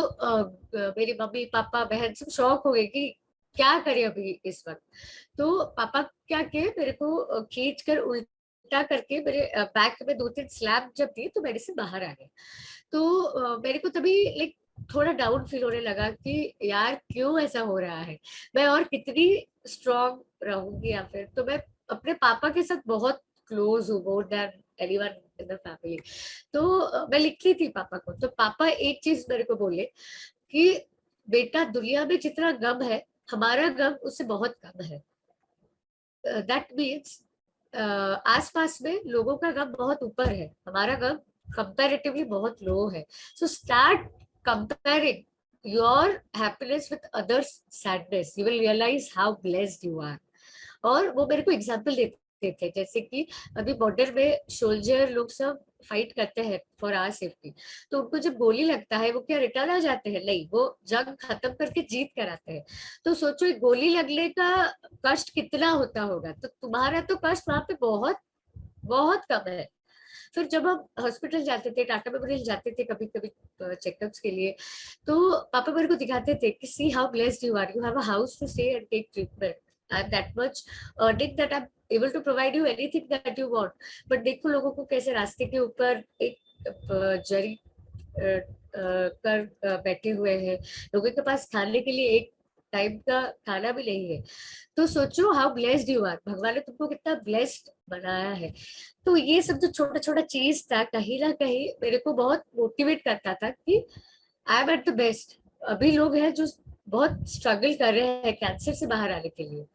मेरी मम्मी पापा बहन सब शॉक हो गए कि क्या करे अभी इस वक्त। तो पापा क्या किए, मेरे को खींच कर उल्टा करके मेरे बैक में 2-3 स्लैप जब दी तो मेडिसिन बाहर आ गया। तो मेरे को तभी लाइक थोड़ा डाउन फील होने लगा कि यार क्यों ऐसा हो रहा है, मैं और कितनी स्ट्रांग रहूंगी या फिर। तो मैं अपने पापा के साथ बहुत क्लोज हूँ, more than anyone in the family. तो मैं लिखी थी पापा को, तो पापा एक चीज मेरे को बोले कि बेटा दुनिया में जितना गम है, हमारा गम उससे बहुत कम है। दैट मीन्स आसपास में लोगों का गम बहुत ऊपर है, हमारा गम कंपैरेटिवली बहुत लो है। So start comparing your happiness with others sadness, you will realise how blessed you are. और वो मेरे को एग्जाम्पल देते थे, जैसे कि अभी बॉर्डर में सोल्जर लोग सब फाइट करते हैं फॉर आवर सेफ्टी, तो उनको जब गोली लगता है वो क्या रिटर्न आ जाते हैं? नहीं, वो जंग खत्म करके जीत कर आते हैं। तो सोचो एक गोली लगने का कष्ट कितना होता होगा, तो तुम्हारा तो कष्ट वहां पे बहुत बहुत कम है। फिर जब हम हॉस्पिटल जाते थे, टाटा मेमोरियल जाते थे कभी कभी चेकअप्स के लिए, तो पापा मेरे को दिखाते थे कि see how blessed you are, you have a house to stay and take treatment, and that much earning that I'm able to provide you anything that you want। But देखो लोगों को कैसे रास्ते के ऊपर एक जरी कर बैठे हुए हैं, लोगों के पास खाने के लिए एक टाइम का खाना भी नहीं है। तो सोचो हाउ ब्लेस्ड यू आर, भगवान ने तुमको कितना ब्लेस्ड बनाया है। तो ये सब जो छोटा छोटा चीज था, कहीं ना कहीं मेरे को बहुत मोटिवेट करता था कि I am at the best. अभी लोग हैं जो बहुत स्ट्रगल कर रहे हैं कैंसर से बाहर आने के लिए,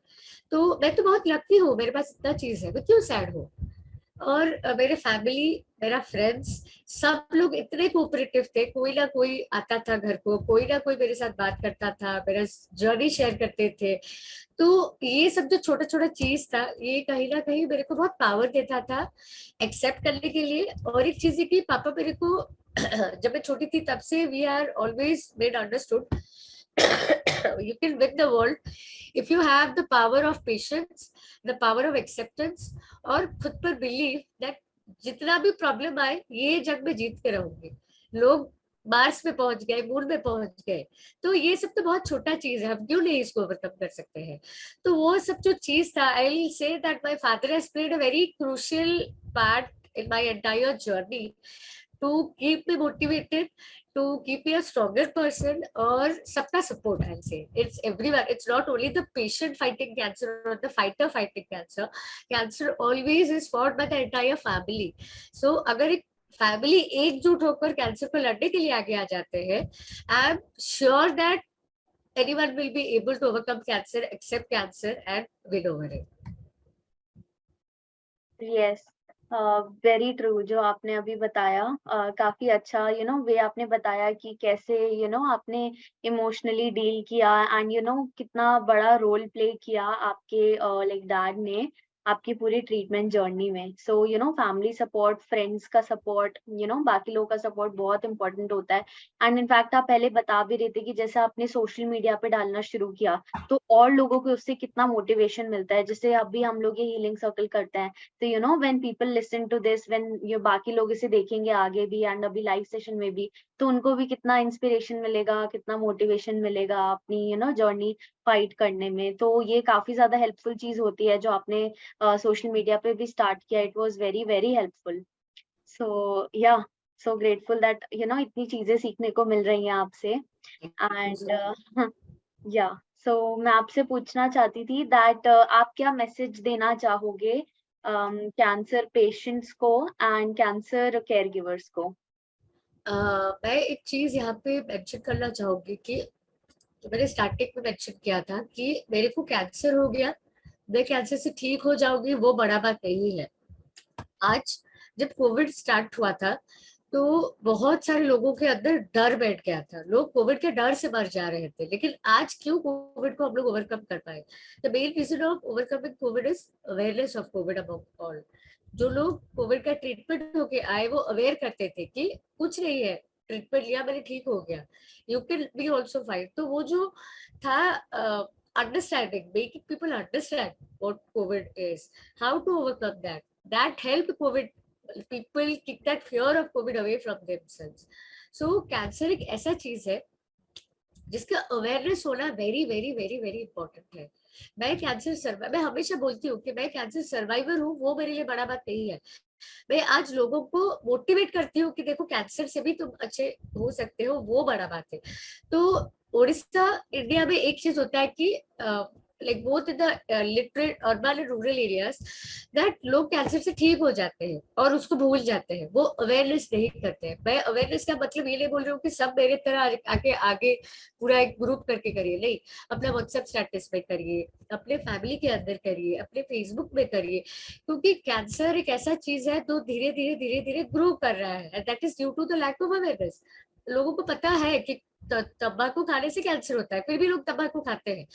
तो मैं तो बहुत लकी हूँ, मेरे पास इतना चीज है, मैं क्यों सैड हूँ। और मेरे फैमिली, मेरा फ्रेंड्स, सब लोग इतने कोऑपरेटिव थे, कोई ना कोई आता था घर को, कोई ना कोई मेरे साथ बात करता था, मेरा जर्नी शेयर करते थे। तो ये सब जो छोटा छोटा चीज था, ये कहीं ना कहीं मेरे को बहुत पावर देता था एक्सेप्ट करने के लिए। और एक चीज है कि पापा मेरे को जब मैं छोटी थी तब से we are always made understood you can win the world if you have the power of patience, the power of acceptance, और खुद पर बिलीव दैट जितना भी प्रॉब्लम आए ये जग में जीत के रहूंगी। लोग मार्स में पहुंच गए, मून में पहुंच गए, तो ये सब तो बहुत छोटा चीज है, हम क्यों नहीं इसको ओवरकम कर सकते हैं। तो वो सब जो चीज था, I will say that my father has played a very crucial part in my entire journey to keep me motivated, to keep me a stronger person। और सबका support, I'll say it's everyone, it's not only the patient fighting cancer or the fighter fighting cancer, cancer always is fought by the entire family। So अगर एक family एकजुट होकर cancer को लड़ने के लिए आगे आ जाते हैं, I am sure that anyone will be able to overcome cancer, accept cancer and win over it। Yes, very true जो आपने अभी बताया। काफी अच्छा वे आपने बताया कि कैसे आपने इमोशनली डील किया, एंड कितना बड़ा रोल प्ले किया आपके लाइक डैड ने आपकी पूरी ट्रीटमेंट जर्नी में। सो फैमिली सपोर्ट, फ्रेंड्स का सपोर्ट, बाकी लोगों का सपोर्ट बहुत इंपॉर्टेंट होता है। एंड इनफैक्ट आप पहले बता भी रहे थे कि जैसे आपने सोशल मीडिया पे डालना शुरू किया तो और लोगों को उससे कितना मोटिवेशन मिलता है। जैसे अभी हम लोग ये हीलिंग सर्कल करते हैं तो when people listen to this, when ये बाकी लोग इसे देखेंगे आगे भी एंड अभी लाइव सेशन में भी, तो उनको भी कितना इंस्पिरेशन मिलेगा, कितना मोटिवेशन मिलेगा अपनी जर्नी फाइट करने में। तो ये काफी ज्यादा हेल्पफुल चीज होती है जो आपने सोशल मीडिया पे भी स्टार्ट किया। It was very very helpful. So yeah, so grateful that इतनी चीजें सीखने को मिल रही हैं आपसे। एंड या, सो मैं आपसे पूछना चाहती थी दैट आप क्या मैसेज देना चाहोगे कैंसर पेशेंट्स को एंड कैंसर केयर गिवर्स को? मैं एक चीज यहाँ पे मेंशन करना चाहूंगी कि तो मैंने स्टार्टिंग में मेंशन किया था कि मेरे को कैंसर हो गया, मैं कैंसर से ठीक हो जाऊंगी, वो बड़ा बात नहीं है। आज जब कोविड स्टार्ट हुआ था तो बहुत सारे लोगों के अंदर डर बैठ गया था, लोग कोविड के डर से मर जा रहे थे। लेकिन आज क्यों कोविड को हम लोग ओवरकम कर पाए? The main reason of overcoming covid is awareness of covid among all. जो लोग कोविड का ट्रीटमेंट होके आए वो अवेयर करते थे कि कुछ नहीं है, ट्रीटमेंट लिया मैंने ठीक हो गया, you can be also fine. तो वो जो था understanding, making people understand what covid is, how to overcome that, that helped covid people kick that fear of covid away from themselves. So cancer एक ऐसा चीज है जिसका अवेयरनेस होना very very very very important है। मैं हमेशा बोलती हूँ कि मैं कैंसर सर्वाइवर हूँ, वो मेरे लिए बड़ा बात नहीं है। मैं आज लोगों को मोटिवेट करती हूँ कि देखो कैंसर से भी तुम अच्छे हो सकते हो, वो बड़ा बात है। तो उड़ीसा इंडिया में एक चीज होता है कि like both in the literate urban and rural areas that लोग कैंसर से ठीक हो जाते हैं और उसको भूल जाते हैं, वो अवेयरनेस नहीं करते हैं। मैं अवेयरनेस का मतलब ये नहीं बोल रही हूँ कि सब मेरे तरह आके आगे पूरा एक ग्रुप करके करिए, नहीं। अपना व्हाट्सएप स्टेटस में करिए, अपने फैमिली के अंदर करिए, अपने फेसबुक में करिए, क्योंकि कैंसर एक ऐसा चीज है तो धीरे धीरे धीरे धीरे ग्रो कर रहा है and that is due to the lack of awareness. लोगों को पता है कि तंबाकू खाने से कैंसर होता है, फिर भी लोग तंबाकू खाते हैं।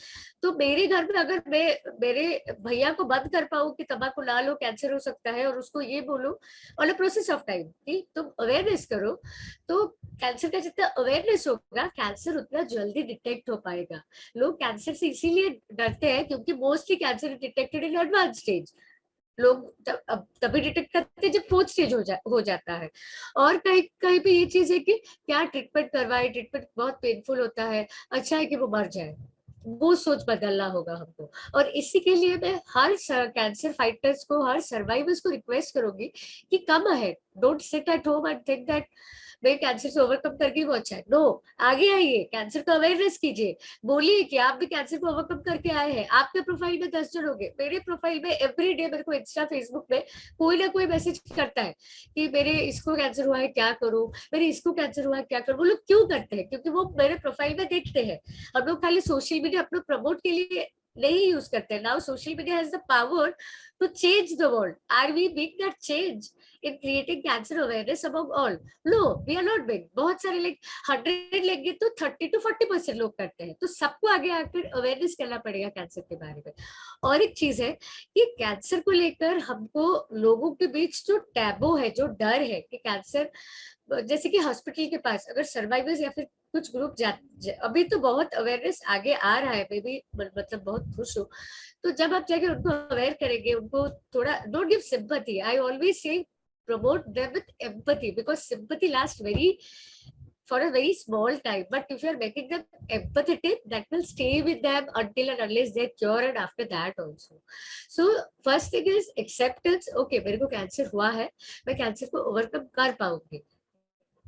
तो मेरे घर में अगर मैं मेरे भैया को बंद कर पाऊँ कि तंबाकू ना लो कैंसर हो सकता है, और उसको ये बोलूं on a process of time कि तुम अवेयरनेस करो, तो कैंसर का जितना अवेयरनेस होगा कैंसर उतना जल्दी डिटेक्ट हो पाएगा। लोग कैंसर से इसीलिए डरते हैं क्योंकि mostly cancer detected in advance stage. लोग अब तभी डिटेक्ट करते हैं जब फोर्थ स्टेज हो जाता है। और कहीं कहीं पे ये चीज है कि क्या ट्रीटमेंट करवाए, ट्रीटमेंट बहुत पेनफुल होता है, अच्छा है कि वो मर जाए। वो सोच बदलना होगा हमको। और इसी के लिए मैं हर कैंसर फाइटर्स को, हर सर्वाइवर्स को रिक्वेस्ट करूंगी कि कम ahead, don't sit at home and think that मैं कैंसर से ओवरकम करके वो अच्छा है। नो, आगे आइए, कैंसर का अवेयरनेस कीजिए, बोलिए कि आप भी कैंसर को ओवरकम करके आए हैं। आपके प्रोफाइल में 10 जन होंगे, मेरे प्रोफाइल में एवरी डे मेरे को इंस्टा फेसबुक में कोई ना कोई मैसेज करता है कि मेरे इसको कैंसर हुआ है क्या करूं, मेरे इसको कैंसर हुआ है क्या करूं। वो लोग क्यों करते हैं? क्योंकि वो मेरे प्रोफाइल में देखते हैं। हम लोग खाली सोशल मीडिया अपना प्रमोट के लिए नहीं यूज करते हैं। Now social media has the power to change the world. Are we big that change in creating cancer awareness among all? No, we are not big. बहुत सारे लाइक 100 लेंगे तो 30 to 40% लोग करते हैं। तो सबको आगे आकर अवेयरनेस करना पड़ेगा कैंसर के बारे में। और एक चीज है कि कैंसर को लेकर हमको लोगों के बीच जो टैबू है, जो डर है कि कैंसर, जैसे कि हॉस्पिटल के पास अगर सर्वाइवर्स या फिर कुछ ग्रुप अभी तो बहुत अवेयरनेस आगे आ रहा है, मैं भी मतलब बहुत खुश हूँ। तो जब आप जाके उनको अवेयर करेंगे, उनको थोड़ा, don't give sympathy, I always say promote them with empathy, because sympathy lasts for a very small time, but if you're making them empathetic, that will stay with them until and unless they cure, and after that also. So first thing is acceptance. Okay, मेरे को cancer हुआ है, मैं cancer को overcome कर पाऊंगी।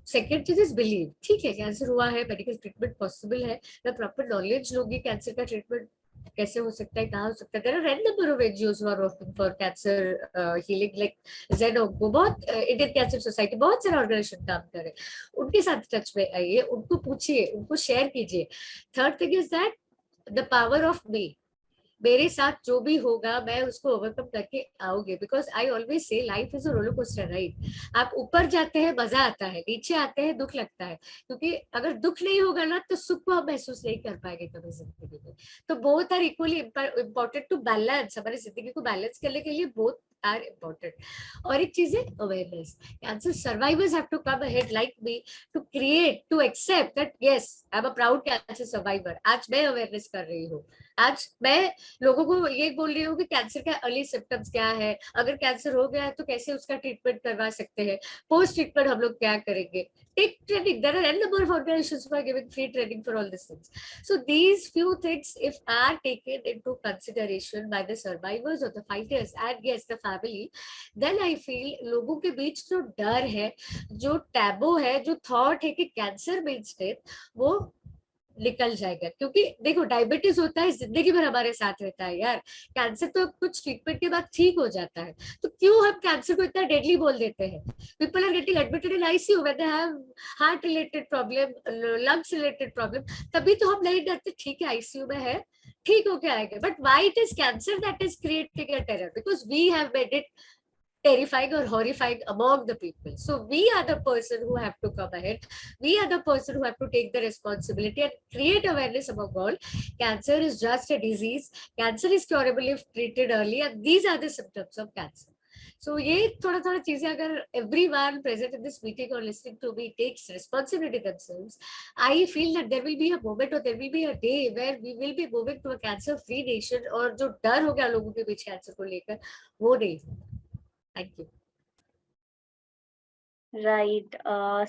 Second चीज is believe, ठीक है कैंसर हुआ है, मेडिकल ट्रीटमेंट पॉसिबल है, मैं प्रॉपर नॉलेज लूंगी कैंसर का ट्रीटमेंट कैसे हो सकता है, कहाँ हो सकता है। There are an number of NGOs who are working for cancer healing, like ज़ेडोंको, बहुत इंडियन कैंसर सोसाइटी, बहुत सारे ऑर्गेनाइजेशन काम कर रहे हैं। उनके साथ टच में आइए, उनको पूछिए, उनको शेयर कीजिए। Third thing is that the power of me, मेरे साथ जो भी होगा मैं उसको ओवरकम करके आऊंगी, because I always say life is a roller coaster ride. आप ऊपर जाते हैं मजा आता है, नीचे आते हैं दुख लगता है, क्योंकि अगर दुख नहीं होगा ना तो सुख को हम महसूस नहीं कर पाएंगे कभी जिंदगी में। तो both are equally important to balance, हमारी जिंदगी को बैलेंस करने के लिए बोथ आर इम्पोर्टेंट। और एक चीज है awareness, cancer survivors have to come ahead like me to create, to accept that yes I am a proud cancer survivor. आज मैं अवेयरनेस कर रही हूँ, आज मैं लोगों को ये बोल रही हूँ कि कैंसर का अर्ली सिम्टम्स क्या है, अगर कैंसर हो गया है तो कैसे उसका ट्रीटमेंट करवा सकते हैं, पोस्ट ट्रीटमेंट हम लोग क्या करेंगे। Take training. There are n number of organizations who are giving free training for all these things. So these few things, if are taken into consideration by the survivors or the fighters and yes, the family, then I feel लोगों के बीच जो डर है, जो taboo है, जो thought है कि कैंसर मीन्स डेथ, वो निकल जाएगा। क्योंकि देखो डायबिटीज होता है जिंदगी भर हमारे साथ रहता है यार, कैंसर तो कुछ ट्रीटमेंट के बाद ठीक हो जाता है, तो क्यों हम कैंसर को इतना डेडली बोल देते हैं। People are getting admitted in ICU when they have heart related problem, lungs related problem, तभी तो हम नहीं डरते, ठीक है आईसीयू में है, ठीक होके आएंगे। But why it is cancer that is creating a terror, because we have made it terrifying or horrifying among the people. So we are the person who have to come ahead. We are the person who have to take the responsibility and create awareness among all. Cancer is just a disease. Cancer is curable if treated early, and these are the symptoms of cancer. So ये थोड़ा थोड़ा चीजें अगर everyone present in this meeting or listening to me takes responsibility themselves, I feel that there will be a moment or there will be a day where we will be moving to a cancer free nation, और जो डर हो गया लोगों के बीच cancer को लेकर वो नहीं होगा। Thank you. राइट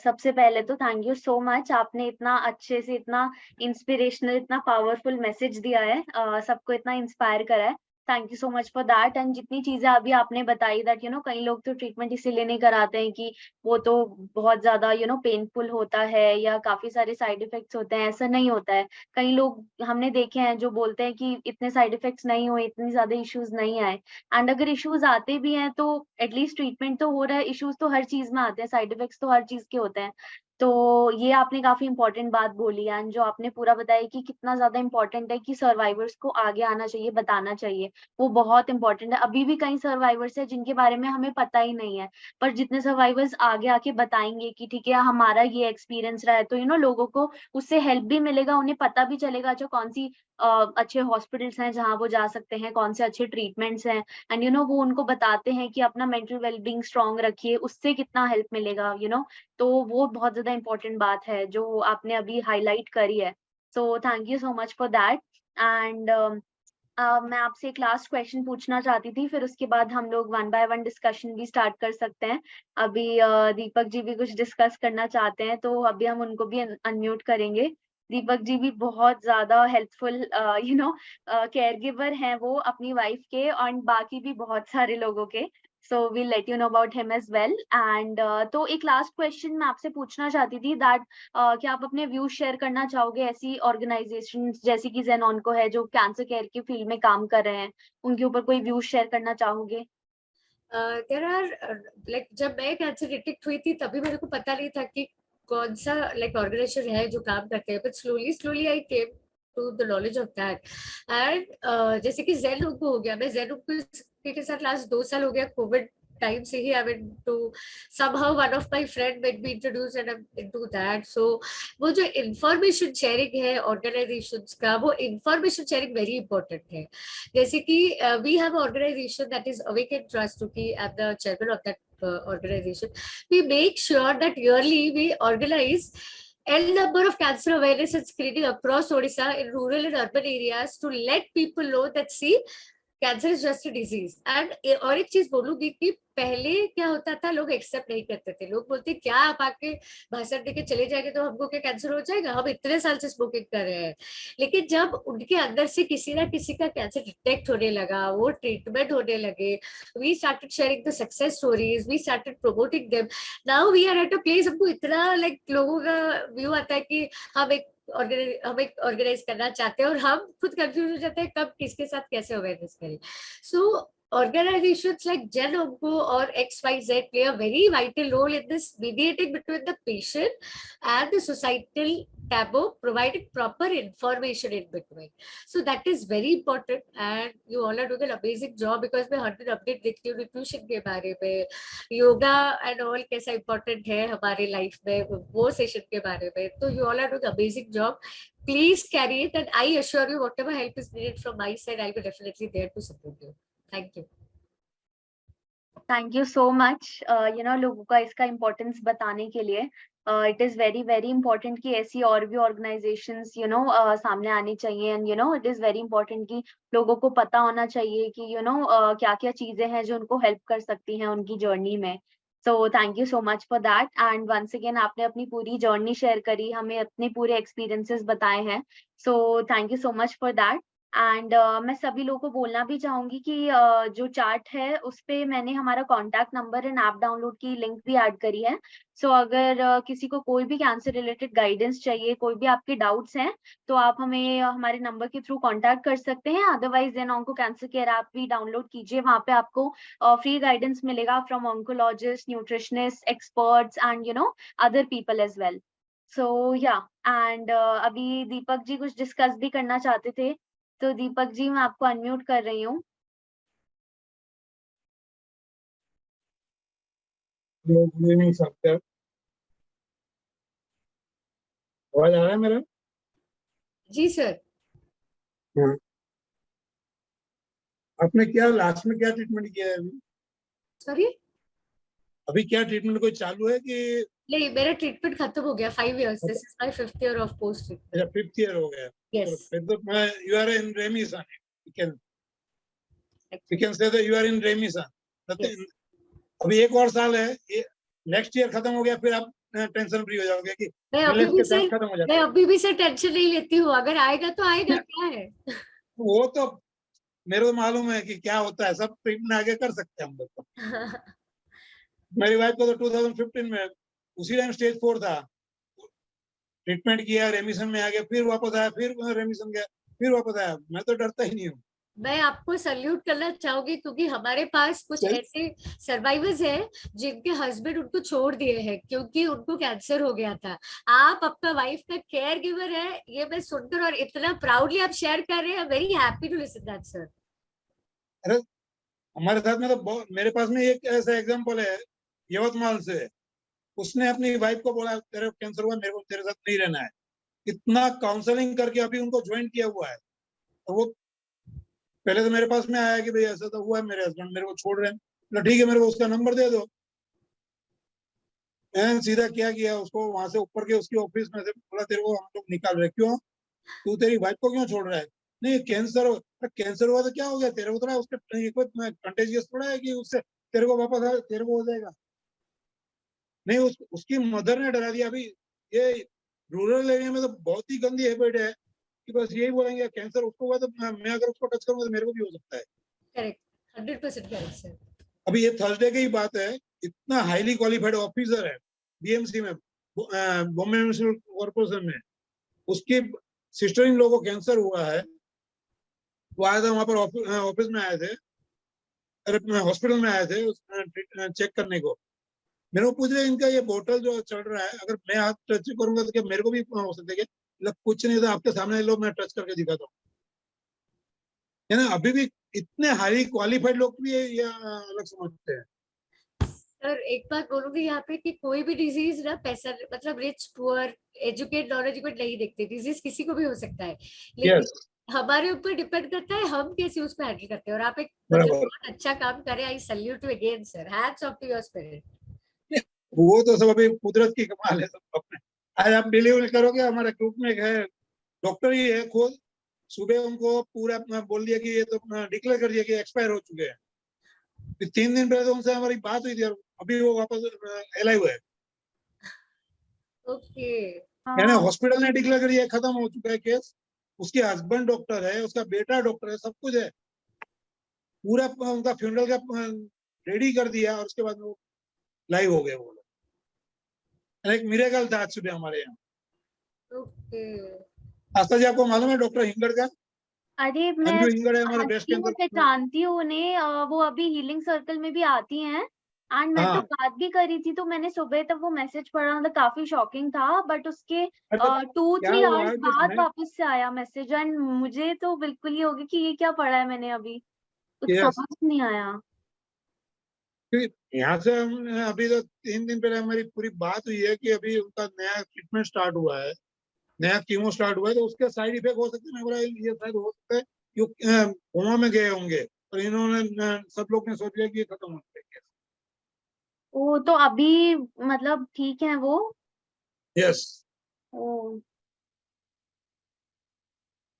सबसे पहले तो थैंक यू सो मच, आपने इतना अच्छे से, इतना इंस्पिरेशनल, इतना पावरफुल मैसेज दिया है, सबको इतना इंस्पायर करा है। Thank you so much for that. And जितनी चीजें अभी आपने बताई दैट कई लोग तो ट्रीटमेंट इसीलिए नहीं कराते हैं कि वो तो बहुत ज्यादा पेनफुल होता है या काफी सारे साइड इफेक्ट्स होते हैं, ऐसा नहीं होता है। कई लोग हमने देखे हैं जो बोलते हैं कि इतने साइड इफेक्ट्स नहीं हुए, इतनी ज्यादा इश्यूज नहीं आए। एंड अगर इश्यूज आते भी हैं तो एटलीस्ट ट्रीटमेंट तो हो रहा है। इश्यूज तो हर चीज में आते हैं, साइड इफेक्ट्स तो हर चीज के होते हैं। तो ये आपने काफी इंपॉर्टेंट बात बोली। एंड जो आपने पूरा बताया कि कितना ज्यादा इंपॉर्टेंट है कि सर्वाइवर्स को आगे आना चाहिए, बताना चाहिए, वो बहुत इंपॉर्टेंट है। अभी भी कई सर्वाइवर्स है जिनके बारे में हमें पता ही नहीं है, पर जितने सर्वाइवर्स आगे आके बताएंगे कि ठीक है हमारा ये एक्सपीरियंस रहा है, तो लोगों को उससे हेल्प भी मिलेगा, उन्हें पता भी चलेगा अच्छा कौन सी अच्छे हॉस्पिटल्स हैं जहाँ वो जा सकते हैं, कौन से अच्छे ट्रीटमेंट्स हैं। एंड वो उनको बताते हैं कि अपना मेंटल वेलबींग स्ट्रांग रखिए, उससे कितना हेल्प मिलेगा। तो वो बहुत ज्यादा इंपॉर्टेंट बात है जो आपने अभी हाईलाइट करी है। सो thank you so much for that. And मैं आपसे एक लास्ट क्वेश्चन पूछना चाहती थी, फिर उसके बाद हम लोग वन बाय वन डिस्कशन भी स्टार्ट कर सकते हैं। अभी दीपक जी भी कुछ डिस्कस करना चाहते हैं, तो अभी हम उनको भी अनम्यूट करेंगे। दीपक जी भी बहुत ज्यादा हेल्पफुल केयर गिवर हैं वो अपनी वाइफ के, और बाकी भी बहुत सारे लोगों के। So we let you know about him as well. And तो एक लास्ट क्वेश्चन मैं आपसे पूछना चाहती थी दैट क्या आप अपने व्यूज शेयर करना चाहोगे ऐसी ऑर्गेनाइजेशन जैसी कि जेनॉन्को है जो कैंसर केयर की फील्ड में काम कर रहे हैं, उनके ऊपर कोई व्यूज शेयर करना चाहोगे? देयर आर लाइक जब मैं कैंसर डिटेक्ट हुई थी तभी मेरे को पता नहीं था कि कौन सा लाइक ऑर्गेनाइजेशन है जो काम करते हैं, but slowly slowly I came to the knowledge of that. And जैसे कि जेन उनको हो गया, मैं जेन उनको के साथ लास्ट 2 साल हो गया, कोविड टाइम से ही I went to somehow one of my friend made me introduce and I'm into that. So वो जो इंफॉर्मेशन शेयरिंग है ऑर्गेनाइजेशंस का, वो इंफॉर्मेशन शेयरिंग वेरी इंपॉर्टेंट है। जैसे कि we have organisation that is Awaken Trust, क्योंकि I am the chairman of that organization. We make sure that yearly we organize N number of cancer awareness and screening across Odisha in rural and urban areas to let people know that see cancer is just a disease. And और एक चीज बोलूंगी कि पहले क्या होता था, लोग एक्सेप्ट नहीं करते थे, लोग बोलते क्या आप आके भाषण देके चले जाएंगे तो हमको क्या कैंसर हो जाएगा, हम इतने साल से स्मोकिंग कर रहे हैं। लेकिन जब उनके अंदर से किसी ना किसी का कैंसर डिटेक्ट होने लगा, वो ट्रीटमेंट होने लगे, we started sharing the success stories, we started promoting them. Now we are at a place, हमको इतना लाइक लोगों का व्यू आता है कि हम एक ऑर्गेनाइज करना चाहते हैं और हम खुद कंफ्यूज हो जाते हैं कब किसके साथ कैसे अवेयरनेस करें। सो organizations like Gen Onco or XYZ play a very vital role in this mediating between the patient and the societal taboo, providing proper information in between. So that is very important, and you all are doing an amazing job because मैं हर दिन update देखती हूँ nutrition के बारे में, yoga and all कैसा important है हमारे लाइफ में, वो सेशन के बारे में. तो you all are doing amazing job. Please carry it, and I assure you whatever help is needed from my side, I'll be definitely there to support you. Thank you. Thank you so much लोगों का इसका importance बताने के लिए. It is very very important कि ऐसी और भी ऑर्गेनाइजेशंस सामने आनी चाहिए. And it is very important कि लोगों को पता होना चाहिए कि क्या क्या चीजें हैं जो उनको हेल्प कर सकती हैं उनकी जर्नी में. So thank you so much for that. And once again आपने अपनी पूरी जर्नी शेयर करी, हमें अपने पूरे एक्सपीरियंसेस बताए हैं. सो thank you so much for that. And मैं सभी लोगों को बोलना भी चाहूंगी कि जो चार्ट है उस पे मैंने हमारा contact number and app download की लिंक भी ऐड करी है. सो अगर किसी को कोई भी कैंसर रिलेटेड गाइडेंस चाहिए, कोई भी आपके डाउट्स हैं, तो आप हमें हमारे नंबर के थ्रू कांटेक्ट कर सकते हैं. Otherwise then onco cancer care app भी डाउनलोड कीजिए. वहाँ पे आपको फ्री गाइडेंस मिलेगा from oncologist, nutritionist, experts and other people as well. So yeah and अभी दीपक जी कुछ डिस्कस भी करना चाहते थे. तो दीपक जी मैं आपको अनम्यूट कर रही हूँ. Good evening sir. आवाज आ रहा है मेरा? जी सर. हाँ. आपने क्या लास्ट में क्या ट्रीटमेंट किया है अभी? सॉरी, अभी क्या ट्रीटमेंट कोई चालू है कि? नहीं, मेरा ट्रीटमेंट खत्म हो गया. 5 years. This is my 5th year of post treatment. अच्छा, 5th ईयर हो गया. Yes. फिर तो मैं you are in remission. We can say that you are in remission. अभी एक और साल है, नेक्स्ट ईयर खत्म हो गया फिर आप टेंशन फ्री हो जाओगे कि मैं अभी भी सर टेंशन नहीं लेती हूँ. अगर आएगा तो आएगा, क्या है. वो तो मेरे को मालूम है कि क्या होता है. सब ट्रीटमेंट आगे कर सकते हैं हम लोग. मेरी वाइफ को तो 2015 में उसी टाइम स्टेज 4 था. ट्रीटमेंट किया, रेमिशन में आ गया, फिर वापस आया, फिर रेमिशन गया, फिर वापस आया. मैं तो डरता ही नहीं हूँ. मैं आपको सल्यूट करना चाहूंगी क्योंकि हमारे पास कुछ ऐसे सर्वाइवर्स हैं जिनके हस्बैंड उनको छोड़ दिए हैं क्योंकि उनको कैंसर हो गया था. आप अपना वाइफ का केयर गिवर है, ये मैं सुनकर और इतना प्राउडली आप शेयर कर रहे हैं. Very happy to listen that sir. अरे हमारे साथ में तो मेरे पास में एक ऐसा एग्जांपल है यवतमाल से. उसने अपनी वाइफ को बोला तेरे कैंसर हुआ, मेरे को तेरे साथ नहीं रहना है. इतना काउंसलिंग करके अभी उनको ज्वाइन किया हुआ है. और वो पहले तो मेरे पास में आया कि भाई ऐसा तो हुआ है, मेरे हस्बैंड मेरे को छोड़ रहे हैं. तो ठीक है, मेरे को उसका नंबर दे दो. मैंने सीधा क्या किया, उसको वहां से ऊपर के उसकी ऑफिस में से बोला तेरे को हम लोग निकाल रहे. क्यों? तू तेरी वाइफ को क्यों छोड़ रहा है? नहीं, कैंसर हुआ तो क्या हो गया, तेरे को थोड़ा उसके कंटेजियस थोड़ा है कि उससे तेरे को वापस तेरे को हो जाएगा. नहीं, उसकी मदर ने डरा दिया. अभी ये रूरल एरिया में तो बहुत ही गंदी हैबिट है कि बस यही बोलेंगे कैंसर उसको हुआ तो मैं अगर उसको टच करूंगा तो मेरे को भी हो सकता है. Correct, 100% correct sir. अभी ये थर्सडे की ही बात है. इतना हाईली क्वालिफाइड ऑफिसर है बीएमसी में, बॉम्बे म्युनिसिपल कॉर्पोरेशन में. उसकी सिस्टर इन लोगों को कैंसर हुआ है. वो आया था वहां पर, ऑफिस में आए थे, अरे हॉस्पिटल में आए थे चेक करने को. मेरे को पूछ रहे इनका ये बोतल जो चल रहा है, अगर मैं हाथ टच करूंगा तो क्या मेरे को भी हो सकता है? क्या कुछ नहीं था, आपके सामने लो मैं टच करके दिखाता हूँ. है ना. अभी भी इतने हाईली क्वालिफाइड लोग भी ये अलग समझते हैं. सर एक बात बोलूंगी यहाँ पे कि कोई भी डिजीज ना पैसा मतलब rich poor educate non educate नहीं देखते. डिजीज किसी को भी हो सकता है, लेकिन yes. हमारे ऊपर डिपेंड करता है हम कैसे उसको हैंडल करते हैं. और आप एक मतलब बहुत अच्छा काम करें. I salute you again sir. Hats off to your spirit. वो तो सब अभी कुदरत की कमाल है सब अपने. आज आप बिलीव नहीं करोगे, हमारे ग्रुप में एक है डॉक्टर ही है खुद. सुबह उनको पूरा बोल दिया कि ये तो डिक्लेयर कर दिया कि एक्सपायर हो चुके हैं. 3 दिन पहले तो उनसे हमारी बात हुई थी और अभी वो वापस एलाइव है. ओके. यानी हॉस्पिटल ने डिक्लेयर कर दिया खत्म हो चुका है केस. उसके हस्बैंड डॉक्टर है, उसका बेटा डॉक्टर है, सब कुछ है. पूरा उनका फ्यूनरल का रेडी कर दिया और उसके बाद वो लाइव हो गए. वो लोग एक मिरेकल था आज सुबह हमारे यहाँ. ओके. आस्था जी आपको मालूम है डॉक्टर हिंगड़ का? अरे मैं अंजू हिंगड़ है हमारे ब्रेस्ट कैंसर. पहचानती हूँ उन्हें. वो अभी हीलिंग सर्कल में भी आती हैं. एंड मैं तो हाँ बात भी करी थी, तो मैंने सुबह तक वो मैसेज पढ़ा था, काफी शॉकिंग था, बट उसके मतलब 2-3 क्या हुआ आवर्स है कि बाद मैं वापस से आया मैसेज, एंड मुझे तो बिल्कुल ही हो गया कि ये क्या पढ़ा है मैंने अभी, कुछ यस, समझ नहीं आया। यहाँ से अभी तो 3 दिन पहले हमारी पूरी बात हुई है कि अभी उनका नया ट्रीटमेंट स्टार्ट हुआ है, नया कीमो स्टार्ट हुआ है, तो उसके साइड इफेक्ट हो सकते हैं। मैं बोला ये शायद हो सकता है क्यों कोमा में गए होंगे, और इन्होंने सब लोग ने सोच लिया कि ये खत्म हो गया। वो तो अभी मतलब ठीक है वो। यस। ओ,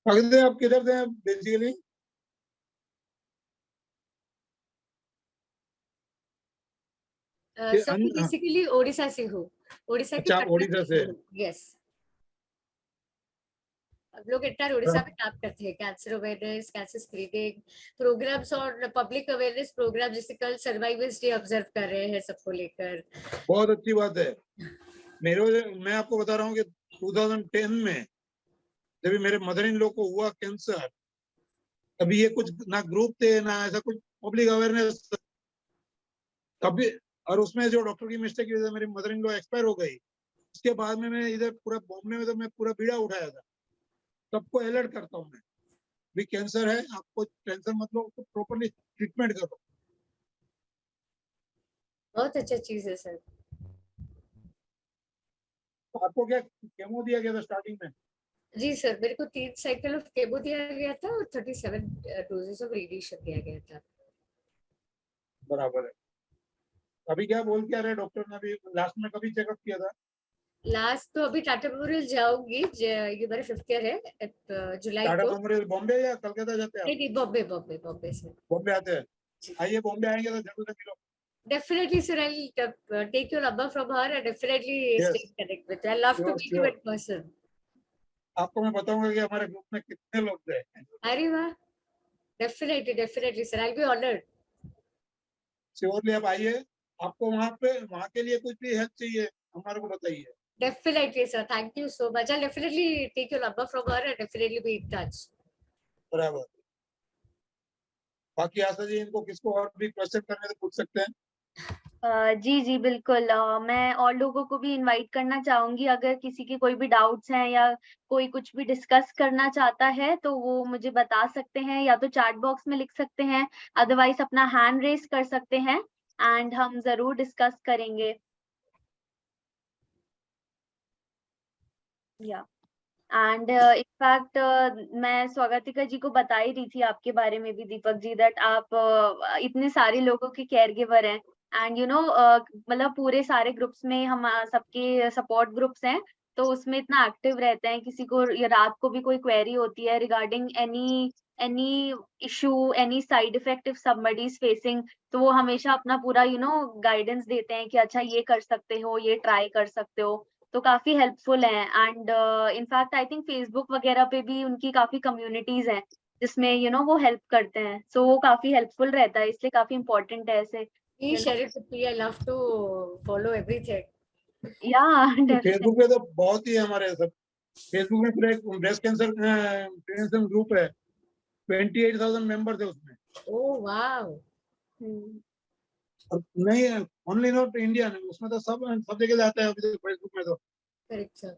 अगर आप किधर थे बेसिकली? सर मैं बेसिकली ओडिशा से हूँ, ओडिशा के अच्छा, आप पटना ओडिशा से से। हूँ। यस, हम लोग एंटायर उड़ीसा में काम करते हैं, cancer awareness, cancer screening programs और पब्लिक अवेयरनेस प्रोग्राम, जैसे कल सर्वाइवर्स डे ऑब्जर्व कर रहे हैं सबको लेकर। बहुत अच्छी बात है। मैं आपको बता रहा हूँ कि 2010 में जब मेरे मदर इन लॉ को हुआ कैंसर, अभी ये कुछ ना ग्रुप थे ना ऐसा कुछ पब्लिक अवेयरनेस कभी, और उसमें जो डॉक्टर की मिस्टेक की वजह से मेरी मदर इन लॉ एक्सपायर हो गई। उसके बाद में मैं इधर पूरा बॉम्बे में तो मैं पूरा बीड़ा उठाया था, सबको अलर्ट करता हूँ मैं, भी कैंसर है, आपको टेंशन मत लो, प्रॉपरली ट्रीटमेंट करो। बहुत अच्छा चीज है सर। तो आपको क्या केमो दिया गया था स्टार्टिंग में? जी सर, मेरे को 3 साइकिल ऑफ केमो दिया गया था और 37 डोजेस ऑफ रेडिएशन दिया गया था। बराबर है। अभी क्या बोल के आ रहे डॉक्टर ने? अभी लास्ट में कभी चेकअप किया था? लास्ट तो अभी टाटा मेमोरियल जाऊंगी, ये मेरा 5th ईयर है, जुलाई टाटा को। मेमोरियल बॉम्बे या कलकत्ता जाते हैं आप? नहीं नहीं, बॉम्बे बॉम्बे बॉम्बे से। बॉम्बे आते हैं? आइए, बॉम्बे आएंगे तो जरूर से मिलो। Definitely, sir. I'll take your number from her and definitely stay yes, in connect with you. I love to sure meet you sure. in person. आपको मैं बताऊंगा कि हमारे ग्रुप में कितने लोग थे। अरे वाह, definitely, definitely, sir. I'll be honored. Surely आप आइए। आपको वहाँ पे, वहाँ के लिए कुछ भी हेल्प चाहिए हमारे को बताइए। Definitely, sir. Thank you so much. I'll definitely take your number from her and definitely be in touch. बराबर। बाकी आशा जी, इनको किसको और भी क्वेश्चन करने तो पूछ सकते हैं। जी जी बिल्कुल, मैं और लोगों को भी इनवाइट करना चाहूंगी, अगर किसी के कोई भी डाउट्स हैं या कोई कुछ भी डिस्कस करना चाहता है तो वो मुझे बता सकते हैं, या तो चैट बॉक्स में लिख सकते हैं, अदरवाइज अपना हैंड रेस कर सकते हैं, एंड हम जरूर डिस्कस करेंगे। या एंड इनफैक्ट मैं स्वागतिका जी को बता ही रही थी आपके बारे में भी, दीपक जी, दैट आप इतने सारे लोगों के केयर गिवर हैं, एंड यू नो मतलब पूरे सारे ग्रुप्स में हम सबके सपोर्ट ग्रुप्स हैं, तो उसमें इतना एक्टिव रहते हैं, किसी को या रात को भी कोई क्वेरी होती है regarding any issue, any side effect if somebody is facing, तो वो हमेशा अपना पूरा गाइडेंस देते हैं कि अच्छा ये कर सकते हो, ये ट्राई कर सकते हो, तो काफी हेल्पफुल है। And in fact I think Facebook वगैरह पे भी उनकी काफी कम्युनिटीज हैं जिसमें वो हेल्प करते हैं, सो वो काफी हेल्पफुल रहता है, इसलिए काफी इंपॉर्टेंट है ऐसे Please share it with me. I love to follow everything. या फेसबुक पे तो बहुत ही हमारे सब, फेसबुक में पूरा एक ब्रेस्ट कैंसर प्रिवेंशन ग्रुप है, 28,000 मेंबर थे उसमें। Oh wow. और नहीं, ओनली नॉट इंडिया, उसमें तो सब सब जगह जाता है अभी फेसबुक में तो। Correct, sir.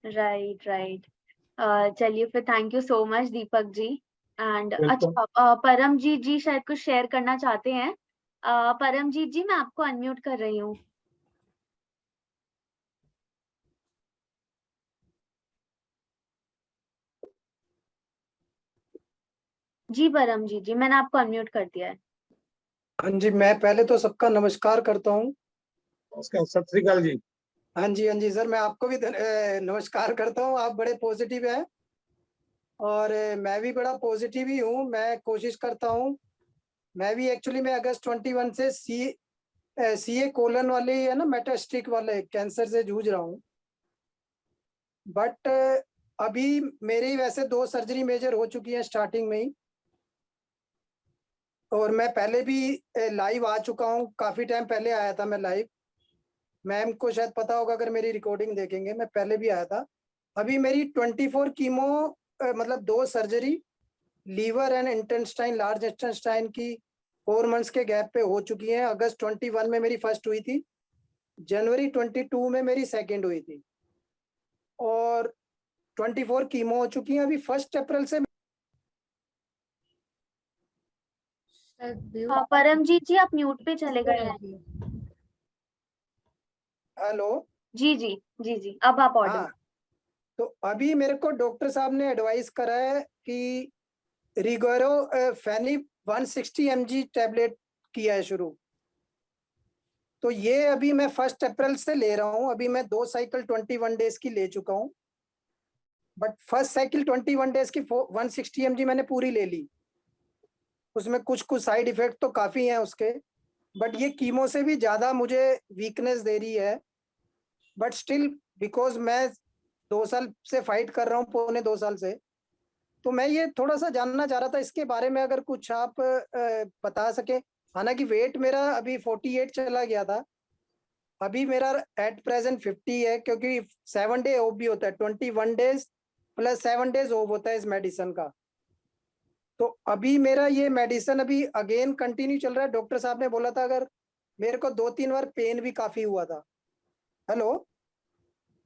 Right right. चलिए फिर, thank you so much Deepak ji. And welcome. अच्छा, परमजीत जी शायद कुछ शेयर करना चाहते हैं। परमजीत जी, मैं आपको अनम्यूट कर रही हूँ। जी परमजीत जी, मैंने आपको अनम्यूट कर दिया है। हाँ जी, मैं पहले तो सबका नमस्कार करता हूँ। उसका सत श्री अकाल जी। हाँ जी सर, मैं आपको भी नमस्कार करता हूँ। आप बड़े पॉजिटिव हैं और मैं भी बड़ा पॉजिटिव ही हूँ। मैं कोशिश करता हूँ, मैं भी एक्चुअली मैं अगस्त 21 से सीए कोलन वाले है ना, मेटास्टिक वाले कैंसर से जूझ रहा हूँ। बट अभी मेरी वैसे 2 सर्जरी मेजर हो चुकी है स्टार्टिंग में ही, और मैं पहले भी लाइव आ चुका हूँ, काफ़ी टाइम पहले आया था मैं लाइव। मैम को शायद पता होगा अगर मेरी रिकॉर्डिंग देखेंगे, मैं पहले भी आया था। अभी मेरी 24 कीमो मतलब 2 surgery liver and intestine, large intestine की 4 मंथ्स के गैप पे हो चुकी है। अगस्त 21 में मेरी फर्स्ट हुई थी, जनवरी 22 में मेरी सेकंड हुई थी, और 24 कीमो हो चुकी है। अभी 1 अप्रैल से परमजीत जी आप म्यूट पे चले गए हैं। हेलो, जी जी जी जी, अब आप ऑडियो। हाँ, तो अभी मेरे को डॉक्टर साहब ने एडवाइस करा है कि रिगोरो फैनी 160 mg टैबलेट किया है शुरू। तो ये अभी मैं 1 अप्रैल से ले रहा हूँ। अभी मैं 2 साइकिल 21 डेज की ले चुका हूँ, बट फर्स्ट साइकिल 21 डेज की 160 mg मैंने पूरी ले ली। उसमें कुछ कुछ साइड इफेक्ट तो काफी हैं उसके, बट ये कीमो से भी ज्यादा मुझे वीकनेस दे रही है। बट स्टिल बिकॉज मैं 2 साल से फाइट कर रहा हूँ, पौने 2 साल से, तो मैं ये थोड़ा सा जानना चाह रहा था इसके बारे में, अगर कुछ आप बता सके। हालांकि वेट मेरा अभी 48 चला गया था, अभी मेरा एट प्रेजेंट 50 है, क्योंकि 7 डे ऑफ भी होता है, 21 डेज प्लस 7 डेज ऑफ होता है इस मेडिसिन का। तो अभी मेरा ये मेडिसिन अभी अगेन कंटिन्यू चल रहा है। डॉक्टर साहब ने बोला था, अगर मेरे को 2-3 बार पेन भी काफी हुआ था। हेलो,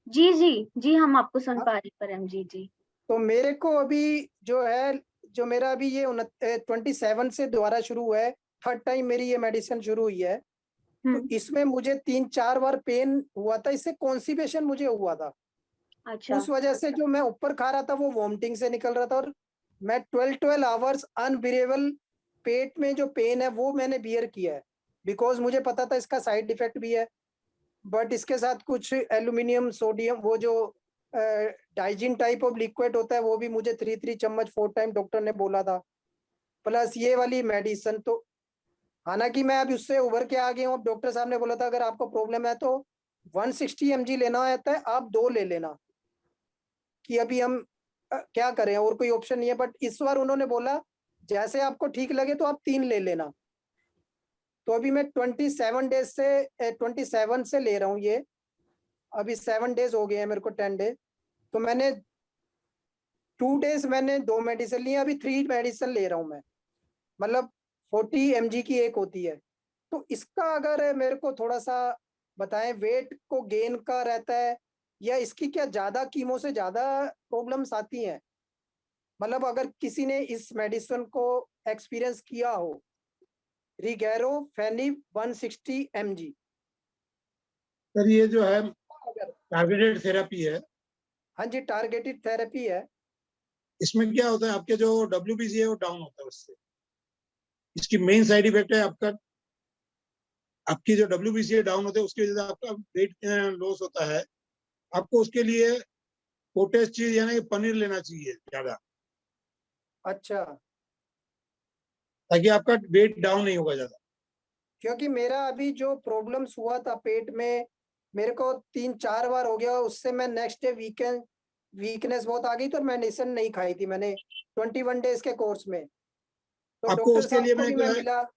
जी जी जी, हम आपको सुन हाँ, पा रहे परमजीत जी। तो मेरे को अभी जो है, जो मेरा अभी ये 27 से दोबारा शुरू हुआ है, 3rd टाइम मेरी ये मेडिसिन शुरू हुई है। तो इसमें मुझे 3-4 बार पेन हुआ था, इससे कॉन्स्टिपेशन मुझे हुआ था। अच्छा उस वजह से जो मैं ऊपर खा रहा था वो वॉमिटिंग से निकल रहा था, और मैं 12 आवर्स अनबियरेबल पेट में जो पेन है वो मैंने बियर किया है, बिकॉज मुझे पता था इसका साइड इफेक्ट भी है। बट इसके साथ कुछ एल्यूमिनियम, सोडियम, वो जो डाइजिन टाइप ऑफ लिक्विड होता है, वो भी मुझे 3 चम्मच 4 टाइम डॉक्टर ने बोला था, प्लस ये वाली मेडिसिन। तो हालांकि मैं अब उससे उभर के आ गया हूँ। अब डॉक्टर साहब ने बोला था, अगर आपको प्रॉब्लम है तो 160 mg लेना होता है, आप 2 ले लेना, कि अभी हम क्या करें, और कोई ऑप्शन नहीं है। बट इस बार उन्होंने बोला, जैसे आपको ठीक लगे तो आप 3 ले लेना। तो अभी मैं 27 से ले रहा हूँ ये। अभी 7 डेज हो गए हैं मेरे को, 10 डेज। तो मैंने 2 डेज मैंने 2 मेडिसिन ली, अभी 3 मेडिसिन ले रहा हूँ मैं, मतलब 40 mg की एक होती है। तो इसका अगर मेरे को थोड़ा सा बताएं, वेट को गेन का रहता है, या इसकी क्या ज्यादा कीमो से ज्यादा प्रॉब्लम्स आती हैं? मतलब अगर किसी ने इस मेडिसिन को एक्सपीरियंस किया हो, रिगैरो फैनी 160 mg, सर ये जो है अगर, टारगेटेड थेरेपी है। हाँ जी, टारगेटेड थेरेपी है। इसमें क्या होता है, आपके जो WBC है वो डाउन होता है उससे। इसकी मेन साइड इफेक्ट है आपका, आपकी जो WBC है डाउन होते है, उसकी वजह से आपका वेट लॉस होता है। आपको उसके लिए पोटेश चीज यानी कि पनीर लेना चाहिए ज्यादा, अच्छा, ताकि आपका वेट डाउन नहीं होगा ज्यादा। क्योंकि मेरा अभी जो प्रॉब्लम्स हुआ था पेट में, मेरे को 3-4 बार हो गया, उससे मैं नेक्स्ट डे वीकनेस बहुत आ गई, तो मेडिसिन नहीं खाई थी मैंने 21 डेज के कोर्स में। तो आपको डॉक्टर उसके साहब लिए को मैं भी जो मैं है, मिला।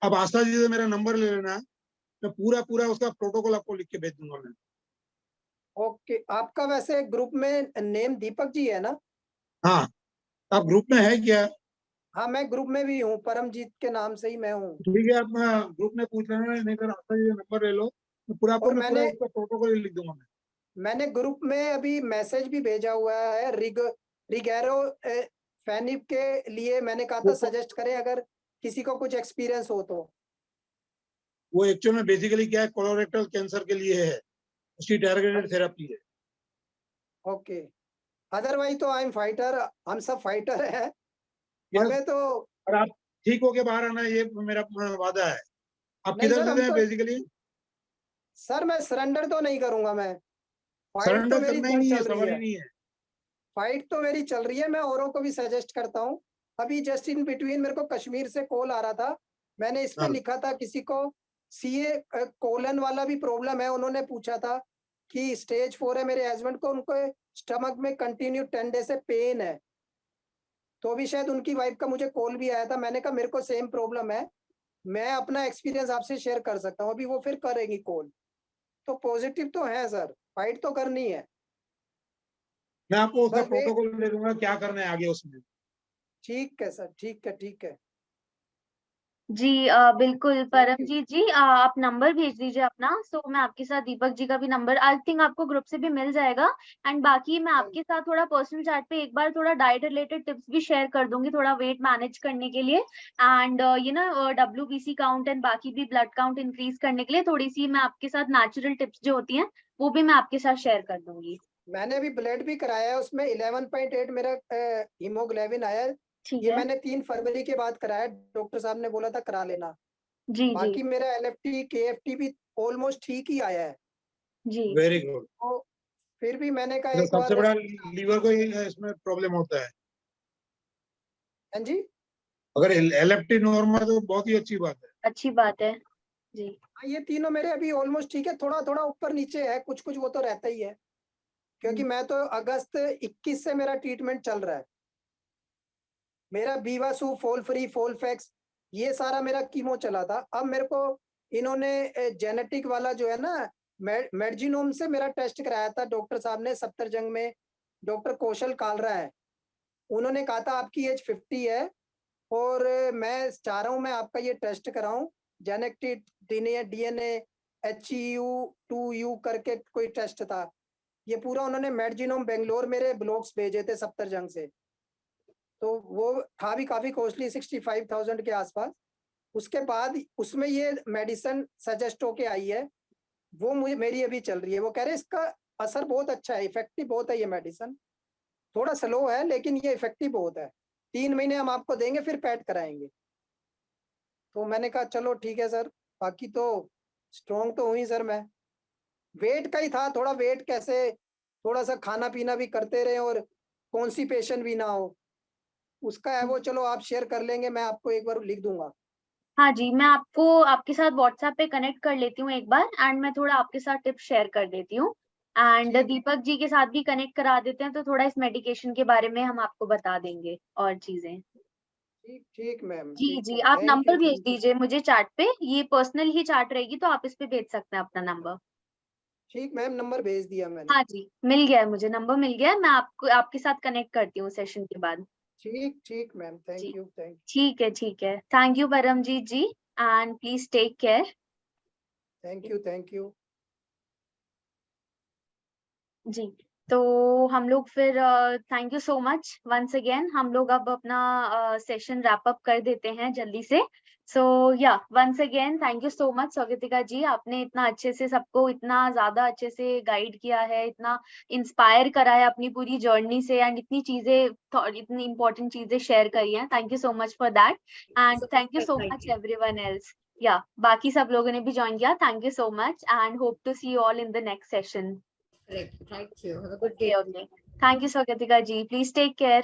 अब आस्था जी से मेरा नंबर ले लेना, मैं पूरा पूरा उसका प्रोटोकॉल आपको लिख के भेज दूंगा मैं। ओके, आपका वैसे ग्रुप में नेम दीपक जी है ना? हाँ, आप ग्रुप में है क्या? हाँ, मैं ग्रुप में भी हूँ, परमजीत के नाम से ही मैं हूँ। ठीक है, आप ग्रुप में पूछ लेना, नहीं तो आस्था जी से नंबर ले लो, मैं पूरा आपको और मैं पूरा मैंने उसका प्रोटोकॉल लिख दूंगा मैं। मैंने ग्रुप में अभी मैसेज भी भेजा हुआ है, रिगैरो फैनिप के लिए मैंने कहा था वो सजेस्ट करें, अगर किसी को कुछ एक्सपीरियंस हो तो। वो एक्चुअल में बेसिकली क्या है, कोलोरेक्टल कैंसर के लिए है, उसकी टारगेटेड थेरेपी है। ओके, अदरवाइज तो आई एम फाइटर, हम सब फाइटर है। यस, हमें तो और आप ठीक होके बाहर आना, ये मेरा वादा है। आप नहीं किधर सर, से हम हैं तो बेसिकली? सर मैं सरेंडर तो नहीं करूंगा मैं। फाइट तो सरेंडर मेरी करना ही नहीं है, चल रही सवाल ही है, नहीं है। फाइट तो मेरी चल रही है, मैं औरों को भी सजेस्ट करता हूँ। अभी जस्ट इन बिटवीन मेरे को कश्मीर से कॉल आ रहा था, मैंने इस पे हाँ, लिखा था किसी को सीए कोलन वाला भी प्रॉब्लम है, उन्होंने पूछा था कि स्टेज 4 है मेरे हस्बैंड को, उनको स्टमक में कंटिन्यू 10 डे से पेन है। तो अभी शायद उनकी वाइफ का मुझे कॉल भी आया था, मैंने कहा मेरे को सेम प्रॉब्लम है, मैं अपना एक्सपीरियंस आपसे शेयर कर सकता हूँ। अभी वो फिर करेंगी कॉल। तो पॉजिटिव तो है सर, फाइट तो करनी है। मैं आपको उसका बस वे प्रोटोकॉल दे दूंगा क्या करना है आगे उसमें। ठीक है सर, ठीक है, ठीक है। जी बिल्कुल परमजीत जी, आप नंबर भेज दीजिए अपना, सो मैं आपके साथ दीपक जी का भी नंबर आई थिंक आपको ग्रुप से भी मिल जाएगा। एंड बाकी मैं आपके साथ थोड़ा पर्सनल चैट पे एक बार थोड़ा डाइट रिलेटेड टिप्स भी शेयर कर दूंगी, थोड़ा वेट मैनेज करने के लिए एंड WBC काउंट एंड बाकी भी ब्लड काउंट इंक्रीज करने के लिए थोड़ी सी मैं आपके साथ नेचुरल टिप्स जो होती हैं वो भी मैं आपके साथ शेयर कर दूंगी। मैंने अभी ब्लड भी कराया है, उसमें 11.8 मेरा हीमोग्लोबिन आया है। ठीक ये है। मैंने 3 फरवरी के बाद कराया, डॉक्टर साहब ने बोला था करा लेना। जी जी बाकी मेरा LFT KFT भी ऑलमोस्ट ठीक ही आया है। जी। Very good. तो फिर भी मैंने कहा एक सबसे बार। बड़ा लीवर को ही इसमें प्रॉब्लम होता है। हाँ जी, अगर LFT नॉर्मल है तो बहुत ही अच्छी बात है। अच्छी बात है जी। हाँ, ये तीनों मेरे अभी ऑलमोस्ट ठीक है, थोड़ा थोड़ा ऊपर नीचे है, कुछ कुछ वो तो रहता ही है, क्योंकि मैं तो अगस्त 21 से मेरा ट्रीटमेंट चल रहा है। मेरा बीवासू, फोल फ्री, फोलफैक्स, ये सारा मेरा कीमो चला था। अब मेरे को इन्होंने जेनेटिक वाला जो है ना, मेडजीनोम से मेरा टेस्ट कराया था डॉक्टर साहब ने सफ्दरजंग में, डॉक्टर कौशल कालरा है। उन्होंने कहा था आपकी एज 50 है और मैं चाह रहा हूँ मैं आपका ये टेस्ट कराऊं, जेनेटिक DNA HEU2U करके कोई टेस्ट था। ये पूरा उन्होंने मेडजीनोम बेंगलोर मेरे ब्लॉग्स भेजे थे सफ्दरजंग से, तो वो था भी काफी कॉस्टली, 65,000 के आसपास। उसके बाद उसमें ये मेडिसिन सजेस्ट होके आई है, वो मुझे मेरी अभी चल रही है। वो कह रहे हैं इसका असर बहुत अच्छा है, इफेक्टिव बहुत है ये मेडिसिन। थोड़ा स्लो है लेकिन ये इफेक्टिव बहुत है। 3 महीने हम आपको देंगे, फिर पैड कराएंगे। तो मैंने कहा चलो ठीक है सर। बाकी तो स्ट्रॉन्ग तो हुई सर मैं। वेट का ही था थोड़ा, वेट कैसे थोड़ा सा खाना पीना भी करते रहे और कॉन्स्टिपेशन भी ना हो, उसका है वो। चलो आप शेयर कर लेंगे, मैं आपको एक बार लिख दूंगा। हाँ जी, मैं आपको आपके साथ व्हाट्सएप पे कनेक्ट कर लेती हूँ एक बार एंड मैं थोड़ा आपके साथ टिप्स शेयर कर देती हूँ एंड ठीक, दीपक जी के साथ भी कनेक्ट करा देते हैं, तो थोड़ा इस मेडिकेशन के बारे में हम आपको बता देंगे और चीजें। ठीक, ठीक मैम, जी ठीक जी, है। आप थैंक यू, नंबर भेज थैंक यू। दीजिए मुझे चैट पे, ये पर्सनल ही चैट रहेगी तो आप इस पे भेज सकते हैं अपना नंबर। ठीक मैम, नंबर भेज दिया मैंने। हाँ जी, मिल गया है, मुझे नंबर मिल गया है, मैं आपको आपके साथ कनेक्ट करती हूँ सेशन के बाद। ठीक, ठीक मैम, जी थैंक यू, थैंक ठीक है, ठीक है। Thank you Paramjit ji and please take care. Thank you, thank you. जी, तो हम लोग फिर thank you so much once again, हम लोग अब अपना सेशन रैप अप कर देते हैं जल्दी से। So yeah once again thank you so much Swagatika ji, आपने इतना अच्छे से सबको इतना ज्यादा अच्छे से गाइड किया है, इतना इंस्पायर करा है अपनी पूरी जर्नी से एंड इतनी चीजें, इतनी इंपॉर्टेंट चीजें शेयर करी हैं। Thank you so much for that and thank you so much everyone else. या बाकी सब लोगों ने भी ज्वाइन किया, thank you so much and hope to see you all in the next session. Thank you. Have a good day. Okay, okay. Thank you, Swagatika ji. Please take care.